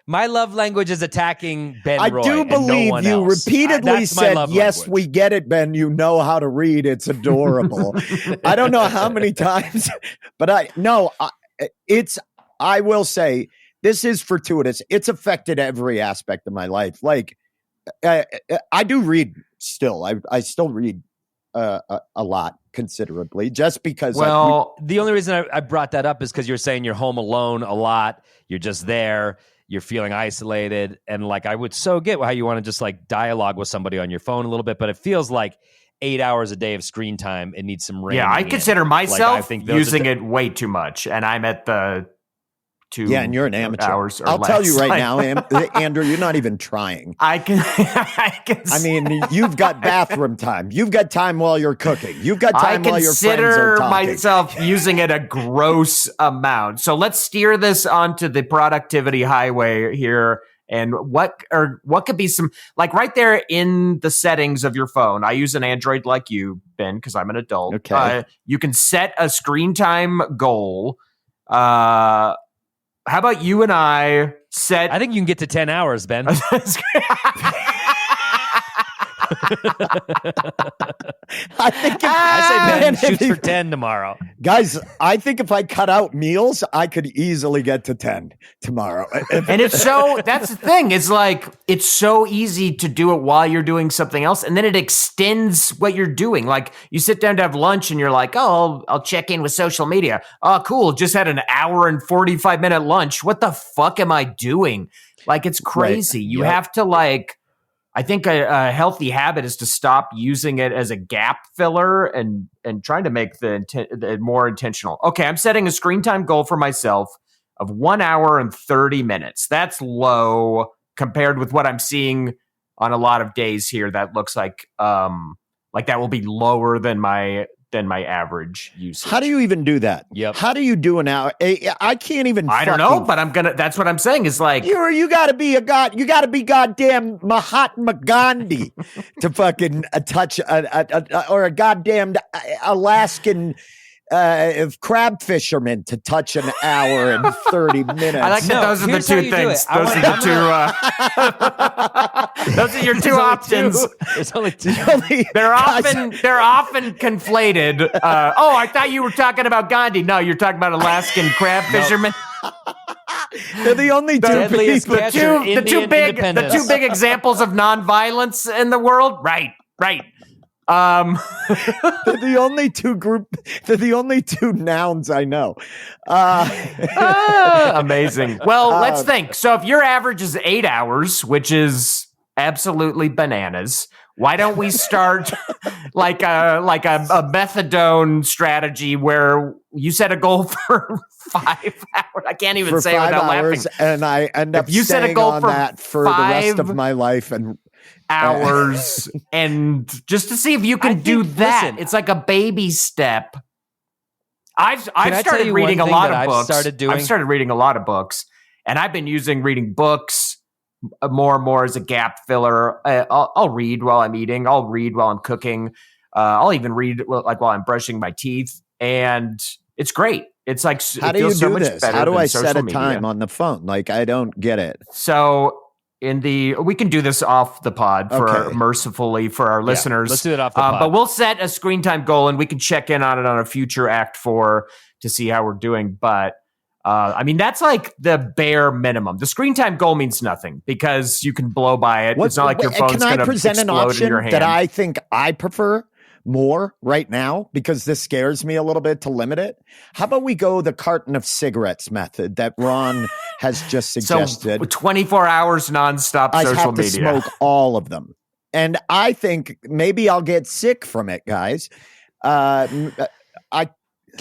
My love language is attacking Ben Roy. I do believe no you else. repeatedly said, yes, language. we get it, Ben. You know how to read. It's adorable. I don't know how many times, but I will say this is fortuitous. It's affected every aspect of my life. Like I do read still. I still read a lot considerably just because. Well, the only reason I brought that up is because you're saying you're home alone a lot. You're just there. You're feeling isolated, and like I would so get how you want to just like dialogue with somebody on your phone a little bit, but it feels like 8 hours a day of screen time. It needs some rain. Yeah, I consider myself using it way too much, and I'm at the 2 and you're an amateur. Hours or I'll less. tell you right now, Andrew, you're not even trying. I mean, you've got bathroom time. You've got time while you're cooking. You've got time while your friends are talking. I consider myself using it a gross amount. So let's steer this onto the productivity highway here. And what could be some, like right there in the settings of your phone? I use an Android like you, Ben, because I'm an adult. Okay. You can set a screen time goal. How about you and I set... I think you can get to 10 hours, Ben. I think I say Ben shoots for 10 tomorrow. Guys, I think if I cut out meals, I could easily get to 10 tomorrow. And that's the thing. It's like, it's so easy to do it while you're doing something else. And then it extends what you're doing. Like you sit down to have lunch and you're like, oh, I'll check in with social media. Oh, cool. Just had an hour and 45-minute lunch. What the fuck am I doing? Like, it's crazy. Right. You have to like... I think a healthy habit is to stop using it as a gap filler and trying to make the more intentional. Okay, I'm setting a screen time goal for myself of 1 hour and 30 minutes. That's low compared with what I'm seeing on a lot of days here. That looks like that will be lower than my average usage. How do you even do that? Yep. How do you do an hour? I can't even. I don't know, but that's what I'm saying is like you got to be goddamn Mahatma Gandhi to fucking touch or a goddamn Alaskan crab fisherman to touch an hour and 30 minutes. I like that. Those are the two things. Those are your two options. There's only two. They're often conflated. I thought you were talking about Gandhi. No, you're talking about Alaskan crab fishermen. They're the only two people. The two big examples of nonviolence in the world. Right. They're the only two nouns I know. Amazing. Well, let's think. So if your average is 8 hours, which is absolutely bananas, why don't we start like a methadone strategy where you set a goal for 5 hours? I can't even say it without laughing. And I end up you set a goal for that for the rest of my life and hours and just to see if you can do that. Listen, it's like a baby step. I've I tell started you reading a one thing lot that of I've books. started doing? I've started reading a lot of books, and I've been using reading books more and more as a gap filler. I'll read while I'm eating. I'll read while I'm cooking. I'll even read like while I'm brushing my teeth, and it's great. It's like How it do you feels so do much this? better How do than I set social a media. time on the phone? Like, I don't get it. So we can do this off the pod Okay. mercifully for our listeners. let's do it off the pod. But we'll set a screen time goal and we can check in on it on a future Act 4 to see how we're doing. But I mean, that's like the bare minimum. The screen time goal means nothing because you can blow by it. It's not like your phone's going to present an explode in option your hand. that I think I prefer more right now because this scares me a little bit to limit it? How about we go the carton of cigarettes method that Ron has just suggested? So 24 hours nonstop I social have to media. smoke all of them. And I think maybe I'll get sick from it, guys. Can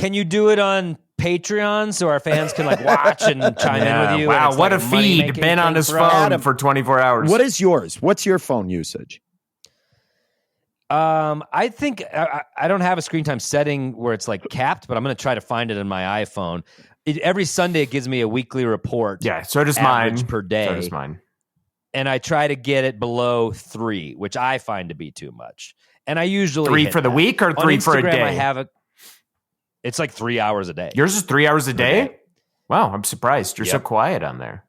you do it on Patreon so our fans can like watch and chime in with you? Wow, and it's what like a money-making feed. Ben on thing his for phone us? Adam, for 24 hours. What is yours? What's your phone usage? I think I don't have a screen time setting where it's like capped, but I'm going to try to find it in my iPhone. Every Sunday, it gives me a weekly report. Yeah, so does average mine. per day. So does mine. And I try to get it below 3, which I find to be too much. And I usually 3 hit for the that. week or On 3 for a Instagram, day? I have it's like 3 hours a day. Yours is 3 hours a day? day. Wow, I'm surprised. You're so Yep. quiet on there.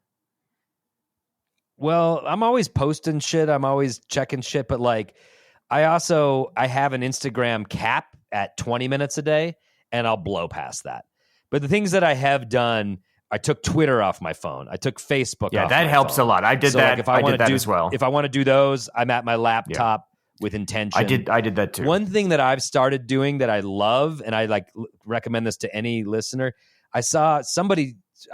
Well, I'm always posting shit. I'm always checking shit. But like, I have an Instagram cap at 20 minutes a day, and I'll blow past that. But the things that I have done, I took Twitter off my phone. I took Facebook Yeah, off that my helps phone. a lot. I did So, that. like, if I wanna did that do, as well. If I want to do those, I'm at my laptop with intention. I did that too. One thing that I've started doing that I love, and I like recommend this to any listener. I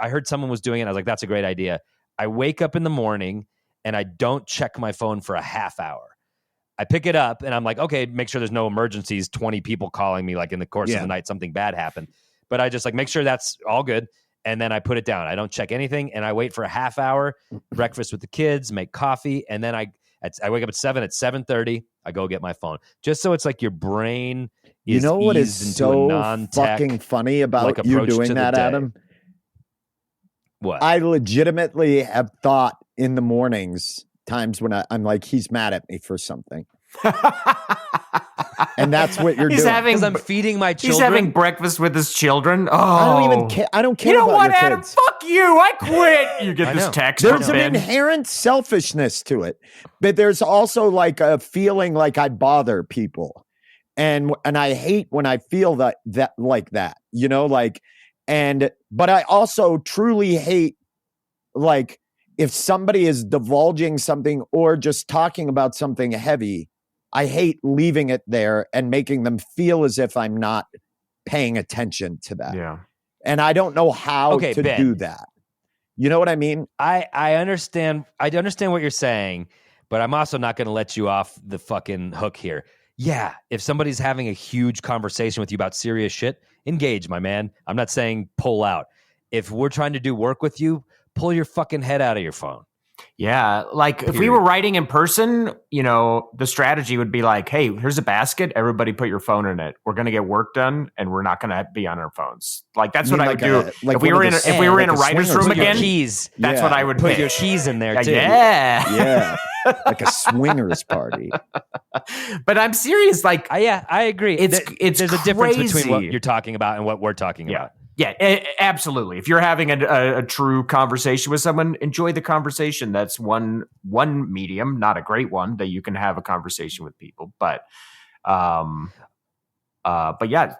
heard someone was doing it. And I was like, that's a great idea. I wake up in the morning and I don't check my phone for a half hour. I pick it up and I'm like, okay, make sure there's no emergencies. 20 people calling me like in the course of the night, something bad happened. But I just like make sure that's all good. And then I put it down. I don't check anything. And I wait for a half hour, breakfast with the kids, make coffee. And then I wake up at 7. At 7:30, I go get my phone. Just so it's like your brain is You know what is eased into so a non-tech, fucking funny about like, you approach to doing the that, day. Adam? What? I legitimately have thought in the mornings, times when I'm like, he's mad at me for something. And that's what you're He's doing. having Because I'm feeding my children. He's having breakfast with his children. Oh, I don't even care. I don't care You know about what, your Adam? kids. Fuck you. I quit. You I get this know. text There's from an Ben. inherent selfishness to it, but there's also like a feeling like I bother people, and I hate when I feel that like that, you know, like, but I also truly hate like if somebody is divulging something or just talking about something heavy. I hate leaving it there and making them feel as if I'm not paying attention to that. Yeah. And I don't know how to Ben. do that. You know what I mean? I understand. I understand what you're saying, but I'm also not going to let you off the fucking hook here. Yeah, if somebody's having a huge conversation with you about serious shit, engage, my man. I'm not saying pull out. If we're trying to do work with you, pull your fucking head out of your phone. Yeah, like if we were writing in person, you know, the strategy would be like, hey, here's a basket. Everybody put your phone in it. We're going to get work done and we're not going to be on our phones. Like that's You what mean I would like do. like If we one were of in the if we were in a like a writer's swingers room Put your again, keys. that's Yeah. what I would Put pitch. your keys in there too. Yeah. Yeah. Like a swingers party. But I'm serious. Like, I agree. It's There's a difference between what crazy. you're talking about and what we're talking about. Yeah, absolutely. If you're having a true conversation with someone, enjoy the conversation. That's one medium, not a great one, that you can have a conversation with people. But yeah.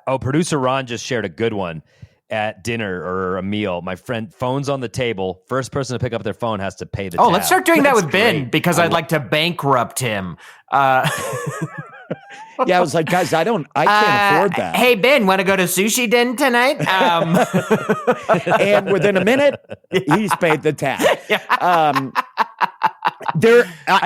Oh, producer Ron just shared a good one at dinner or a meal. My friend, phone's on the table. First person to pick up their phone has to pay the tab. Let's start doing that That's with Ben great. because I'd like to bankrupt him. Yeah, I was like, guys, I can't afford that. Hey Ben, want to go to Sushi Den tonight? And within a minute, he's paid the tab. I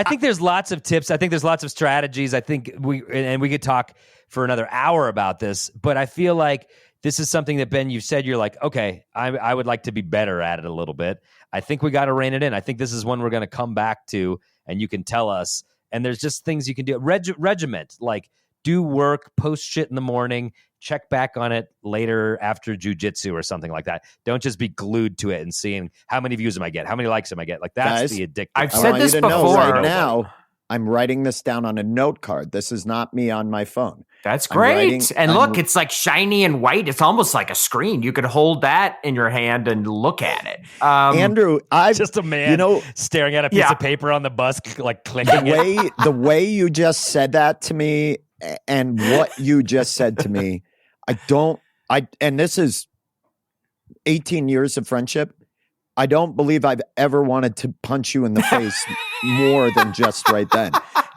think there's lots of tips. I think there's lots of strategies. I think we could talk for another hour about this, but I feel like this is something that, Ben, you've said you're like, okay, I would like to be better at it a little bit. I think we got to rein it in. I think this is one we're going to come back to, and you can tell us. And there's just things you can do. Regiment, like do work, post shit in the morning, check back on it later after jujitsu or something like that. Don't just be glued to it and seeing how many views am I get, how many likes am I get. Like that's Guys, the addictive. I've I said want this you to know before. right now. I'm writing this down on a note card. This is not me on my phone. That's I'm great. writing- And I'm- look, it's like shiny and white. It's almost like a screen. You could hold that in your hand and look at it. Andrew, I've just a man, you know, staring at a piece Yeah. of paper on the bus, like clicking it. the way you just said that to me and what you just said to me, and this is 18 years of friendship. I don't believe I've ever wanted to punch you in the face more than just right then.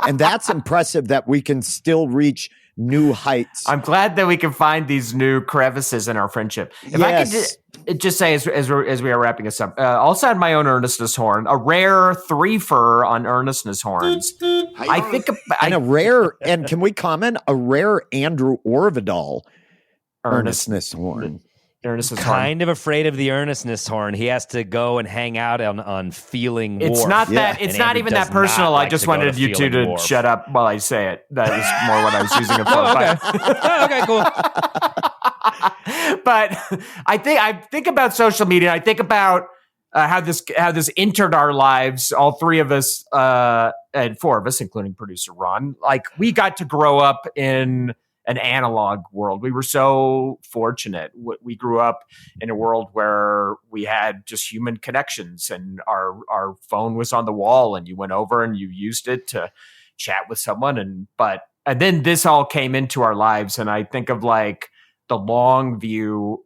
And that's impressive that we can still reach new heights. I'm glad that we can find these new crevices in our friendship. If I could just say, as we are wrapping this up, I'll sound my own earnestness horn, a rare 3-fur on earnestness horns. I think and a rare, and can we comment, a rare Andrew Orvidal earnestness horn. Earnestness horn. Kind of afraid of the earnestness horn. He has to go and hang out on Feeling It's Wharf. not that. Yeah. It's And not Andrew even does that personal. not I like just to go wanted to you two Feeling to Wharf. shut up while I say it. That was more what I was using it for. Okay, cool. But I think about social media. I think about how this entered our lives. All three of us and four of us, including producer Ron. Like we got to grow up in an analog world. We were so fortunate. We grew up in a world where we had just human connections, and our phone was on the wall, and you went over and you used it to chat with someone. And then this all came into our lives, and I think of like the long view,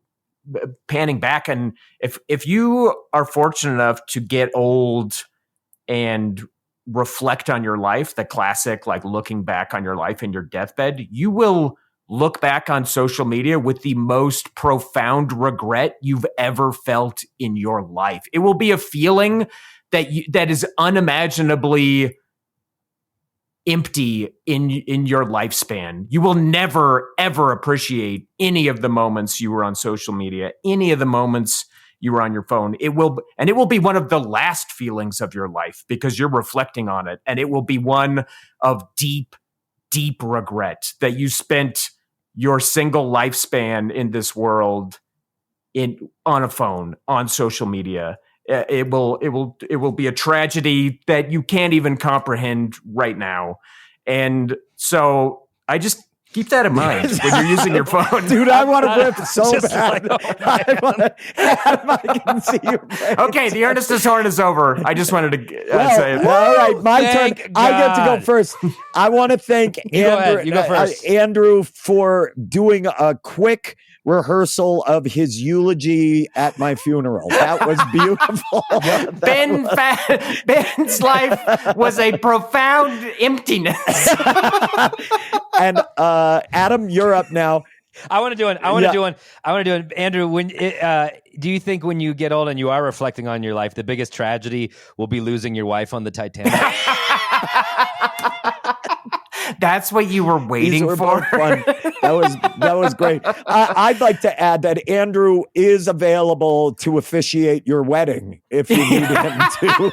panning back. And if you are fortunate enough to get old and reflect on your life, the classic, like looking back on your life in your deathbed, you will look back on social media with the most profound regret you've ever felt in your life. It will be a feeling that is unimaginably empty in your lifespan. You will never, ever appreciate any of the moments you were on social media, any of the moments you were on your phone. It will be one of the last feelings of your life because you're reflecting on it. And it will be one of deep, deep regret that you spent your single lifespan in this world on a phone, on social media. It will be a tragedy that you can't even comprehend right now. And so I just keep that in mind when you're using your phone. Dude, I want to rip so Just bad. like, I can see you. Okay, the earnestness horn is over. I just wanted to say it. All right, my Thank turn. I get to go God. first. I want to thank go ahead. You go first. Andrew for doing a quick rehearsal of his eulogy at my funeral. That was beautiful. Ben's life was a profound emptiness. And Adam, you're up now. I want to do one. Andrew, do you think when you get old and you are reflecting on your life, the biggest tragedy will be losing your wife on the Titanic? That's what you were waiting These were for. both fun. That was great. I'd like to add that Andrew is available to officiate your wedding if you need him to.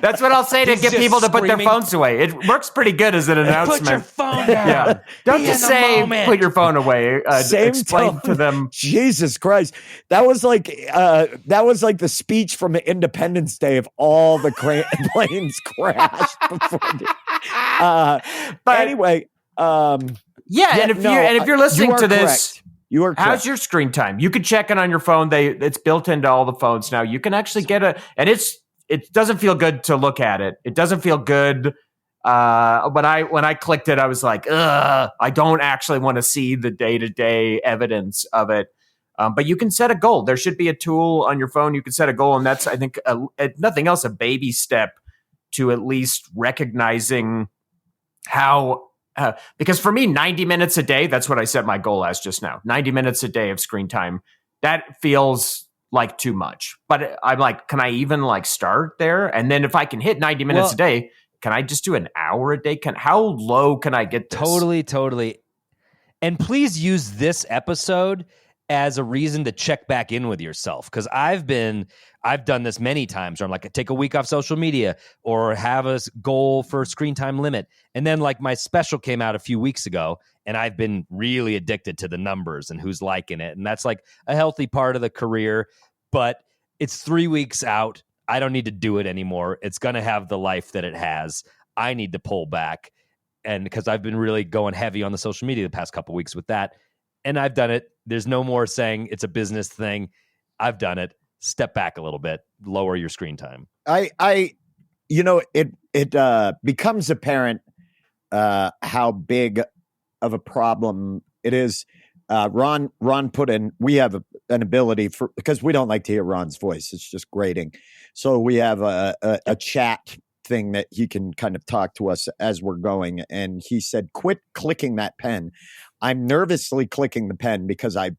That's what I'll say to He's get just people to put their screaming. phones away. It works pretty good as an announcement. Put your phone down. Yeah. Don't Be just in the say moment. put your phone away. Explain tone. to them. Jesus Christ, that was like the speech from Independence Day if all the planes crashed before. But Anyway, and if you're listening you are to this, correct. You are correct. how's your screen time? You can check it on your phone. It's built into all the phones now. You can actually get it doesn't feel good to look at it. It doesn't feel good. When I clicked it, I was like, ugh, I don't actually want to see the day-to-day evidence of it. But you can set a goal. There should be a tool on your phone. You can set a goal, and that's, I think, if nothing else, a baby step to at least recognizing how, because for me, 90 minutes a day, that's what I set my goal as just now. 90 minutes a day of screen time. That feels like too much. But I'm like, can I even like start there? And then if I can hit 90 minutes a day, can I just do an hour a day? How low can I get this? Totally. And please use this episode as a reason to check back in with yourself. Because I've done this many times where I'm like, I take a week off social media or have a goal for screen time limit. And then like my special came out a few weeks ago and I've been really addicted to the numbers and who's liking it. And that's like a healthy part of the career, but it's 3 weeks out. I don't need to do it anymore. It's going to have the life that it has. I need to pull back. And because I've been really going heavy on the social media the past couple weeks with that. And I've done it. There's no more saying it's a business thing. I've done it. Step back a little bit, lower your screen time. It becomes apparent how big of a problem it is. Ron put in, we have an ability because we don't like to hear Ron's voice. It's just grating. So we have a chat thing that he can kind of talk to us as we're going. And he said, quit clicking that pen. I'm nervously clicking the pen because I've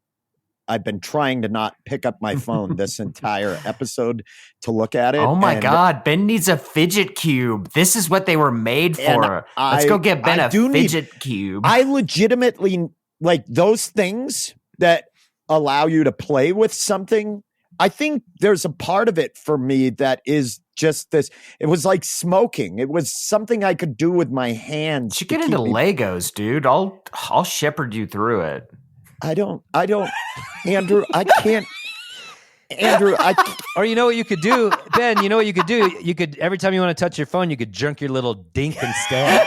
been trying to not pick up my phone this entire episode to look at it. Oh my God. Ben needs a fidget cube. This is what they were made for. Let's go get Ben a fidget cube. I legitimately like those things that allow you to play with something. I think there's a part of it for me that is just this. It was like smoking. It was something I could do with my hands. You should get into Legos, dude. I'll shepherd you through it. I don't, Andrew, I can't, Andrew, or you know what you could do, Ben, you know what you could do? You could, every time you want to touch your phone, you could junk your little dink instead.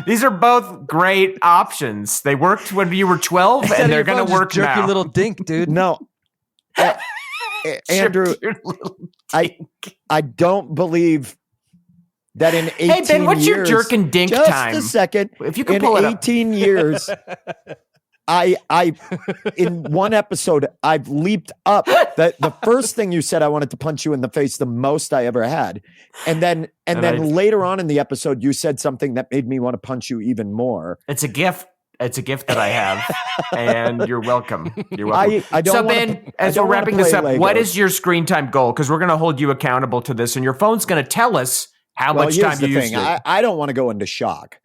These are both great options. They worked when you were 12 and they're going to work jerk now. Your little dink, dude. No. Andrew, I don't believe that in 18 years. Hey, Ben, what's your jerk and dink just time? Just a second. If you can pull in it up. 18 years, I in one episode, I've leaped up. The first thing you said, I wanted to punch you in the face the most I ever had. And then later on in the episode, you said something that made me want to punch you even more. It's a gift. It's a gift that I have, and you're welcome. You're welcome. I don't so, wanna, Ben, as we're wrapping this up, what is your screen time goal? Because we're going to hold you accountable to this, and your phone's going to tell us how much time you used it. I don't want to go into shock.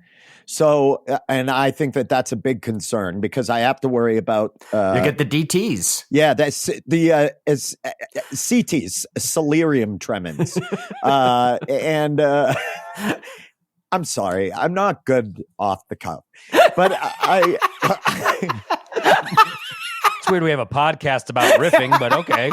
So, and I think that that's a big concern because I have to worry about. You get the DTs. Yeah, that's the CTs, delirium tremens, and. I'm sorry, I'm not good off the cuff, but it's weird we have a podcast about riffing, but okay.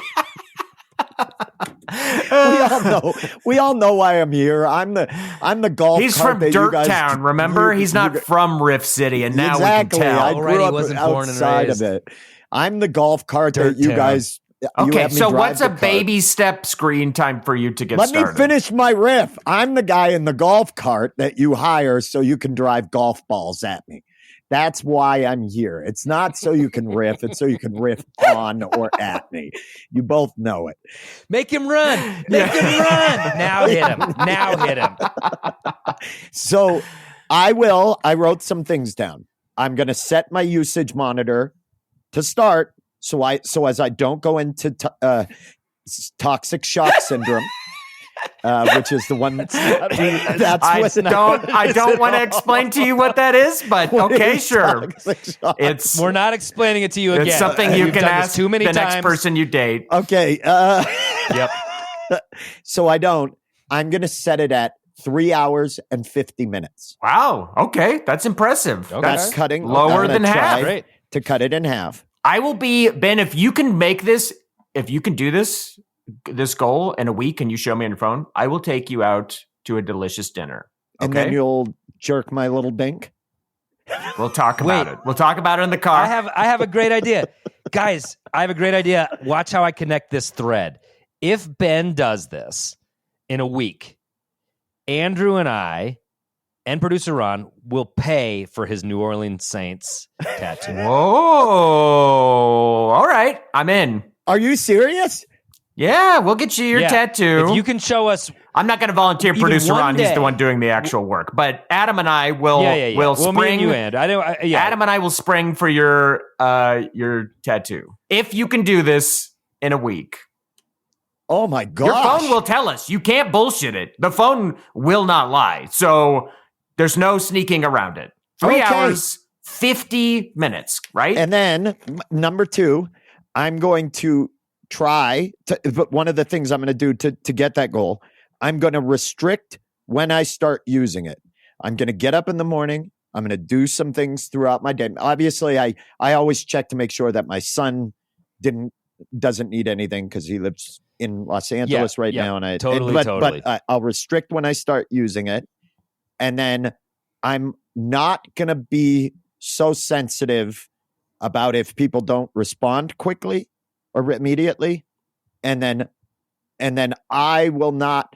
We all know why I'm here. I'm the golf. He's cart from Dirttown. Remember, he's not from Riff City, and now exactly. we can tell. I grew up outside of it. I'm the golf cart that you guys. Okay, so what's a baby step screen time for you to get started? Let me finish my riff. I'm the guy in the golf cart that you hire so you can drive golf balls at me. That's why I'm here. It's not so you can riff. It's so you can riff on or at me. You both know it. Make him run. Make him run. Now hit him. Now hit him. So I wrote some things down. I'm going to set my usage monitor to start. So as I don't go into toxic shock syndrome, which is the one that's I don't want to explain to you what that is, but okay, sure. We're not explaining it to you again. It's something you can ask too many the times. next person you date. Okay. Yep. So I'm going to set it at 3 hours and 50 minutes. Wow. Okay, that's impressive. Okay. That's cutting lower than half. Great. To cut it in half. I will be, Ben, if you can make this, if you can do this goal in a week and you show me on your phone, I will take you out to a delicious dinner. Okay? And then you'll jerk my little dink. We'll talk about it. We'll talk about it in the car. I have a great idea. Guys, I have a great idea. Watch how I connect this thread. If Ben does this in a week, Andrew and I and producer Ron will pay for his New Orleans Saints tattoo. Whoa. All right. I'm in. Are you serious? Yeah, we'll get you your tattoo. If you can show us. I'm not going to volunteer even producer one Ron. He's day. the one doing the actual work. But Adam and I will Well, spring. me and you and Adam and I will spring for your tattoo. If you can do this in a week. Oh my gosh. Your phone will tell us. You can't bullshit it. The phone will not lie. So there's no sneaking around it. 3 hours, 50 minutes, right? And then number 2, I'm going to try to, but one of the things I'm going to do to get that goal, I'm going to restrict when I start using it. I'm going to get up in the morning. I'm going to do some things throughout my day. Obviously, I always check to make sure that my son doesn't need anything because he lives in Los Angeles right now. And but I'll restrict when I start using it. And then I'm not going to be so sensitive about if people don't respond quickly or immediately. And then I will not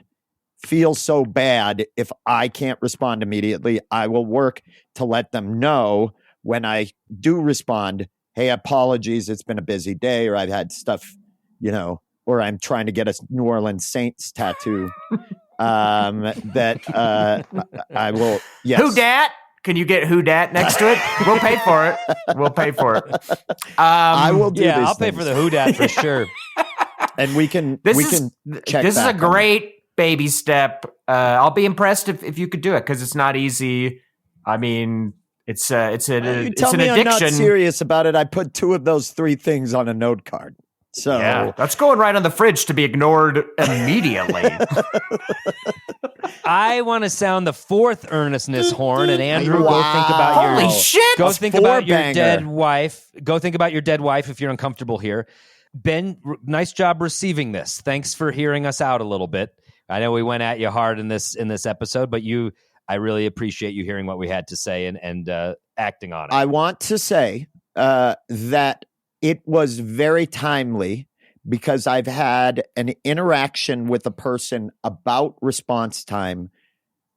feel so bad if I can't respond immediately. I will work to let them know when I do respond, hey, apologies, it's been a busy day, or I've had stuff, or I'm trying to get a New Orleans Saints tattoo. That I will. Yes. Who dat? Can you get who dat next to it? We'll pay for it. I will do. Yeah, these I'll pay things. for the who dat for sure. And we can. This check is a back on great baby step. I'll be impressed if you could do it because it's not easy. I mean, it's You an tell addiction. me I'm not serious about it. I put 2 of those 3 things on a note card. So yeah, that's going right on the fridge to be ignored immediately. I want to sound the 4th earnestness horn, and Andrew, Wow. go think about your Holy shit! Go A think about your four-banger. dead wife. Go think about your dead wife if you're uncomfortable here. Ben, nice job receiving this. Thanks for hearing us out a little bit. I know we went at you hard in this episode, but I really appreciate you hearing what we had to say and acting on it. I want to say that it was very timely because I've had an interaction with a person about response time,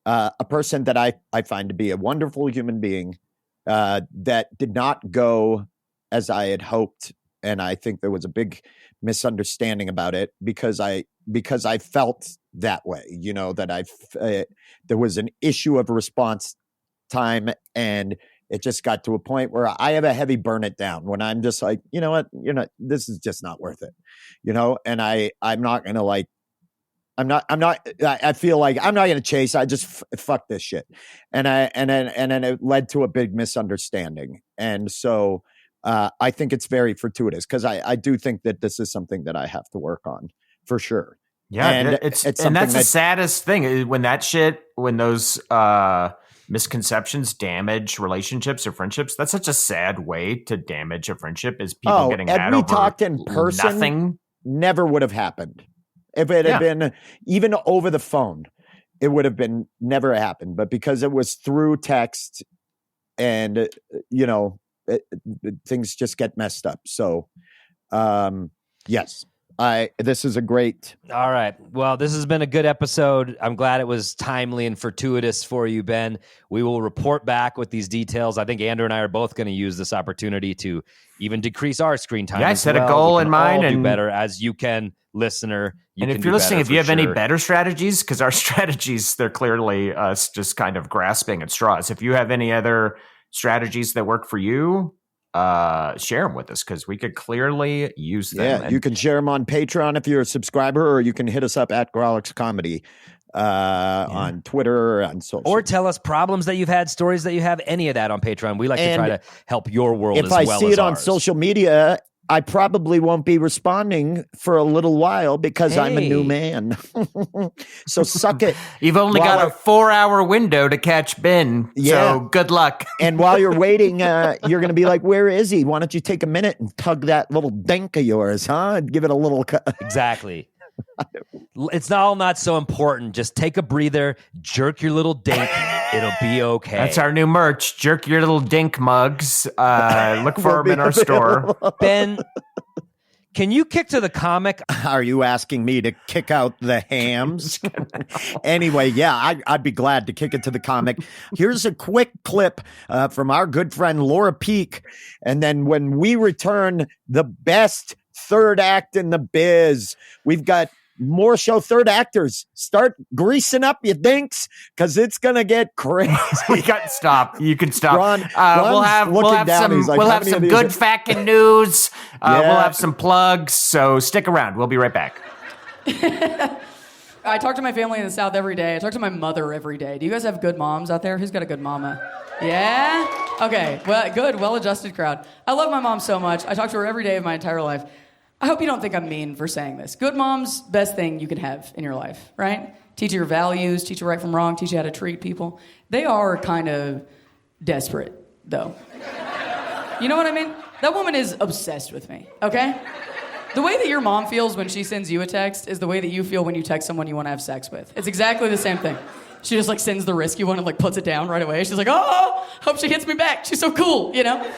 a person that I find to be a wonderful human being that did not go as I had hoped. And I think there was a big misunderstanding about it because I felt that way, that there was an issue of response time, and it just got to a point where I have a heavy burn it down when I'm just like, you know what, this is just not worth it, and I'm not going to I feel like I'm not going to chase. I just fuck this shit. And then it led to a big misunderstanding. And so I think it's very fortuitous because I do think that this is something that I have to work on for sure. Yeah, and and that's the saddest thing when those misconceptions damage relationships or friendships. That's such a sad way to damage a friendship is people getting mad over talked in person, nothing. Never would have happened. If it had been even over the phone, it would have been never happened. But because it was through text and, things just get messed up. So, yes. This is a great. All right. Well, this has been a good episode. I'm glad it was timely and fortuitous for you, Ben. We will report back with these details. I think Andrew and I are both going to use this opportunity to even decrease our screen time. Yeah, I set a goal in mind and do and better as you can, listener. And if you're listening, if you have any better strategies, because our strategies, they're clearly us just kind of grasping at straws. If you have any other strategies that work for you, share them with us because we could clearly use them. Yeah, you can share them on Patreon if you're a subscriber, or you can hit us up at Grolix Comedy on Twitter or on social. Or tell us problems that you've had, stories that you have, any of that on Patreon. We like to try to help your world as well as ours. If I see it on social media, I probably won't be responding for a little while because I'm a new man. So suck it. You've only got a 4-hour window to catch Ben. Yeah. So good luck. And while you're waiting, you're going to be like, where is he? Why don't you take a minute and tug that little dink of yours, huh? And give it a little Exactly. It's all not so important. Just take a breather, jerk your little dink. It'll be okay. That's our new merch. Jerk your little dink mugs. Look for them in our store. Ben, can you kick to the comic? Are you asking me to kick out the hams? Anyway, yeah, I'd be glad to kick it to the comic. Here's a quick clip from our good friend Laura Peak. And then when we return, the best third act in the biz. We've got more show third actors. Start greasing up your dinks because it's gonna get crazy. We got stop. You can stop. We'll have some good fucking news. We'll have some plugs. So stick around. We'll be right back. I talk to my family in the South every day. I talk to my mother every day. Do you guys have good moms out there? Who's got a good mama? Yeah? Okay, well, good, well-adjusted crowd. I love my mom so much. I talk to her every day of my entire life. I hope you don't think I'm mean for saying this. Good mom's best thing you can have in your life, right? Teach you your values, teach you right from wrong, teach you how to treat people. They are kind of desperate, though. You know what I mean? That woman is obsessed with me, okay? The way that your mom feels when she sends you a text is the way that you feel when you text someone you want to have sex with. It's exactly the same thing. She just like sends the risky one and like puts it down right away. She's like, oh, hope she hits me back. She's so cool, you know?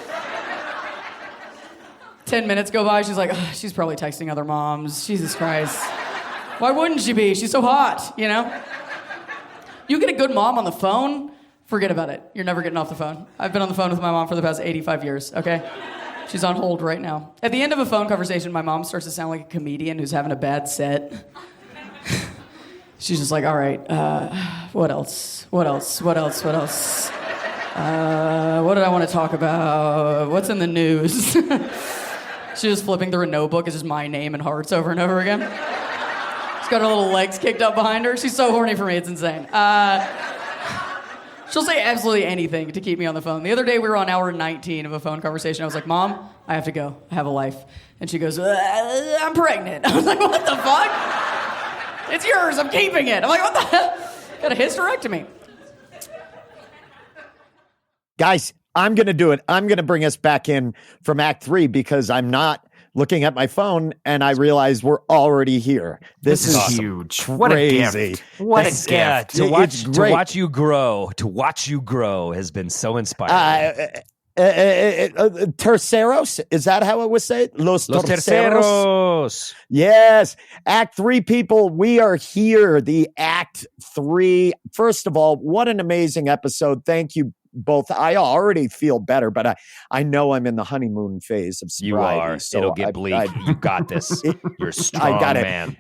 10 minutes go by, she's like, oh, she's probably texting other moms. Jesus Christ. Why wouldn't she be? She's so hot, you know? You get a good mom on the phone, forget about it. You're never getting off the phone. I've been on the phone with my mom for the past 85 years, okay? She's on hold right now. At the end of a phone conversation, my mom starts to sound like a comedian who's having a bad set. She's just like, all right, what else? What did I want to talk about? What's in the news? She's just flipping through a notebook. It's just my name and hearts over and over again. She's got her little legs kicked up behind her. She's so horny for me, it's insane. She'll say absolutely anything to keep me on the phone. The other day, we were on hour 19 of a phone conversation. I was like, Mom, I have to go. I have a life. And she goes, I'm pregnant. I was like, what the fuck? It's yours. I'm keeping it. I'm like, what the hell? Got a hysterectomy. Guys, I'm going to do it. I'm going to bring us back in from Act 3 because I'm not looking at my phone and I realize we're already here. This is awesome. Huge. What a gift. What a gift. Yeah, to watch you grow has been so inspiring. Terceros, is that how it was said? Los terceros. Yes. Act 3 people, we are here. The Act 3. First of all, what an amazing episode. Thank you both. I already feel better, but I know I'm in the honeymoon phase of sobriety. You are. So it'll get bleak. You got this. You're a strong man.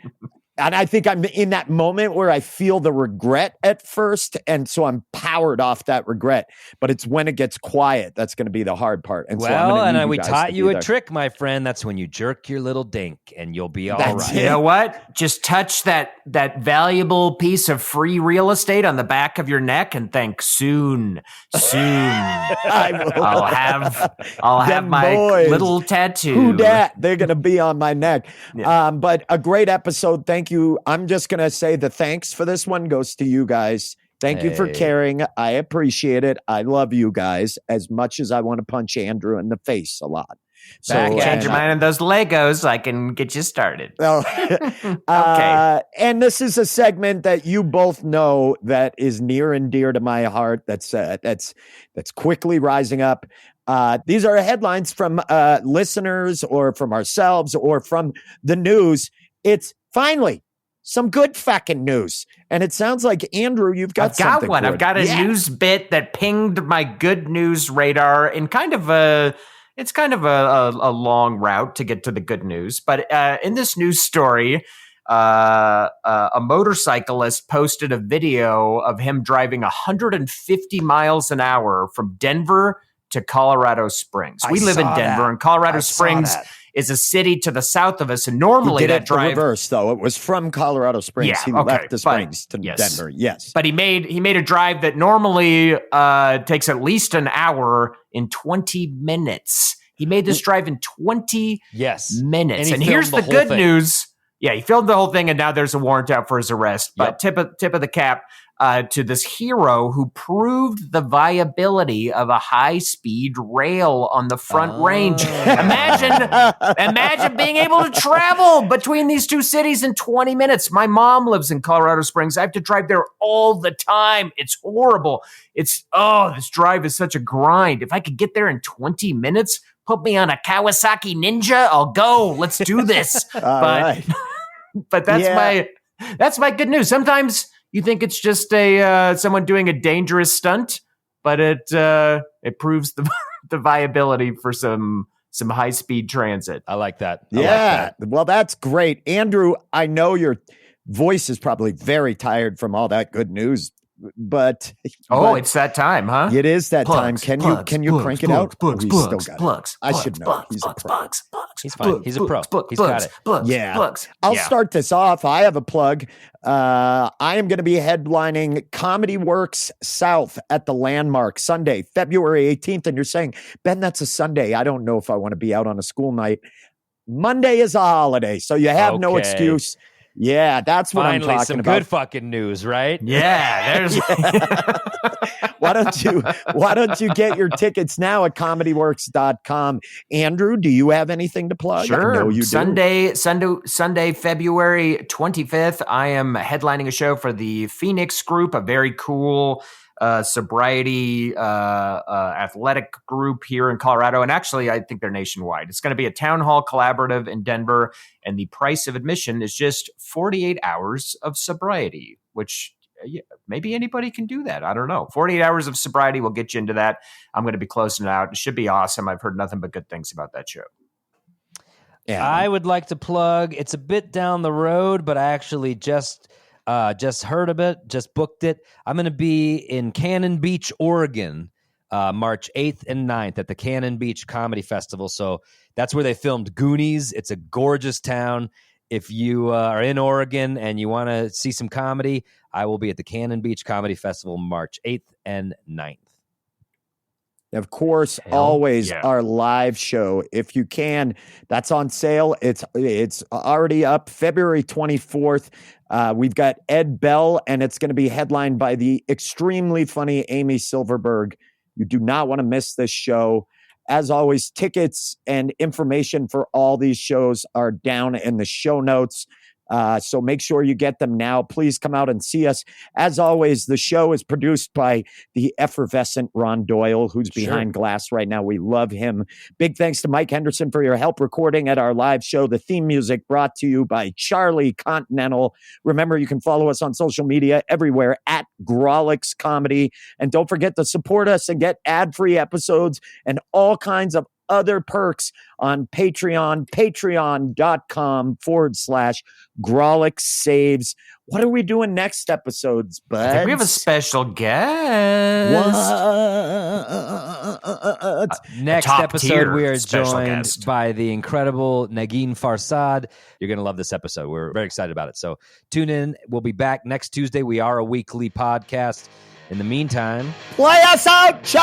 And I think I'm in that moment where I feel the regret at first. And so I'm powered off that regret. But it's when it gets quiet that's going to be the hard part. And we taught you a trick, my friend. That's when you jerk your little dink and you'll be all right. You know what? Just touch that valuable piece of free real estate on the back of your neck and think soon. I'll have my little tattoo. Who dat? They're going to be on my neck. Yeah. But a great episode. Thank you. I'm just going to say the thanks for this one goes to you guys. Thank you for caring. I appreciate it. I love you guys as much as I want to punch Andrew in the face a lot. Change your mind on those Legos. I can get you started. Okay. And this is a segment that you both know that is near and dear to my heart. That's quickly rising up. These are headlines from listeners or from ourselves or from the news. It's finally some good fucking news. And it sounds like, Andrew, you've got something one. good. I've got a news bit that pinged my good news radar in kind of a long route to get to the good news. But in this news story, a motorcyclist posted a video of him driving 150 miles an hour from Denver to Colorado Springs. We live in Denver, and Colorado Springs is a city to the south of us. And normally that drive reverse, though. It was from Colorado Springs. Yeah, he left the Springs to Denver. Yes, but he made a drive that normally takes at least an hour in 20 minutes. He made this drive in 20 minutes. And here's the good news. Yeah, he filmed the whole thing, and now there's a warrant out for his arrest. But tip of the cap to this hero who proved the viability of a high-speed rail on the Front Range. Imagine being able to travel between these two cities in 20 minutes. My mom lives in Colorado Springs. I have to drive there all the time. It's horrible. This drive is such a grind. If I could get there in 20 minutes, put me on a Kawasaki Ninja, I'll go. Let's do this. But that's my good news. Sometimes you think it's just someone doing a dangerous stunt, but it proves the viability for some high speed transit. I like that. Well, that's great, Andrew. I know your voice is probably very tired from all that good news but it's that time, huh? it is that time. Plugs, Can plugs, you plugs, crank it plugs, out? plugs, He's plugs, still got plugs, it. I plugs, should know. plugs, He's a plugs, pro. plugs, plugs, He's fine. He's a pro. He's got it. Plugs, Yeah. plugs. I'll Yeah. start this off. I have a plug. I am going to be headlining Comedy Works South at the Landmark Sunday, February 18th. And you're saying, Ben, that's a Sunday. I don't know if I want to be out on a school night. Monday is a holiday, so you have no Okay. excuse. Yeah, that's what I'm Finally, talking some about. good fucking news, right? Yeah, there's Why don't you get your tickets now at comedyworks.com? Andrew, do you have anything to plug? Sure. I know you do. Sunday, February 25th, I am headlining a show for the Phoenix Group, a very cool sobriety athletic group here in Colorado. And actually, I think they're nationwide. It's going to be a town hall collaborative in Denver. And the price of admission is just 48 hours of sobriety, which maybe anybody can do that. I don't know. 48 hours of sobriety will get you into that. I'm going to be closing it out. It should be awesome. I've heard nothing but good things about that show. Yeah. I would like to plug. It's a bit down the road, but I actually just heard of it, just booked it. I'm going to be in Cannon Beach, Oregon, March 8th and 9th at the Cannon Beach Comedy Festival. So that's where they filmed Goonies. It's a gorgeous town. If you are in Oregon and you want to see some comedy, I will be at the Cannon Beach Comedy Festival March 8th and 9th. Of course, always our live show. If you can, that's on sale. It's already up February 24th. We've got Ed Bell, and it's going to be headlined by the extremely funny Amy Silverberg. You do not want to miss this show. As always, tickets and information for all these shows are down in the show notes. So make sure you get them now. Please come out and see us. As always, the show is produced by the effervescent Ron Doyle, who's behind glass right now. We love him. Big thanks to Mike Henderson for your help recording at our live show. The theme music brought to you by Charlie Continental. Remember, you can follow us on social media everywhere at Grawlix Comedy. And don't forget to support us and get ad-free episodes and all kinds of other perks on Patreon, patreon.com/Grawlix Saves. What are we doing next episodes, bud? I think we have a special guest. What? Next top episode, tier we are special joined guest. by the incredible Nagin Farsad. You're going to love this episode. We're very excited about it. So tune in. We'll be back next Tuesday. We are a weekly podcast. In the meantime, Play us out, Charlie!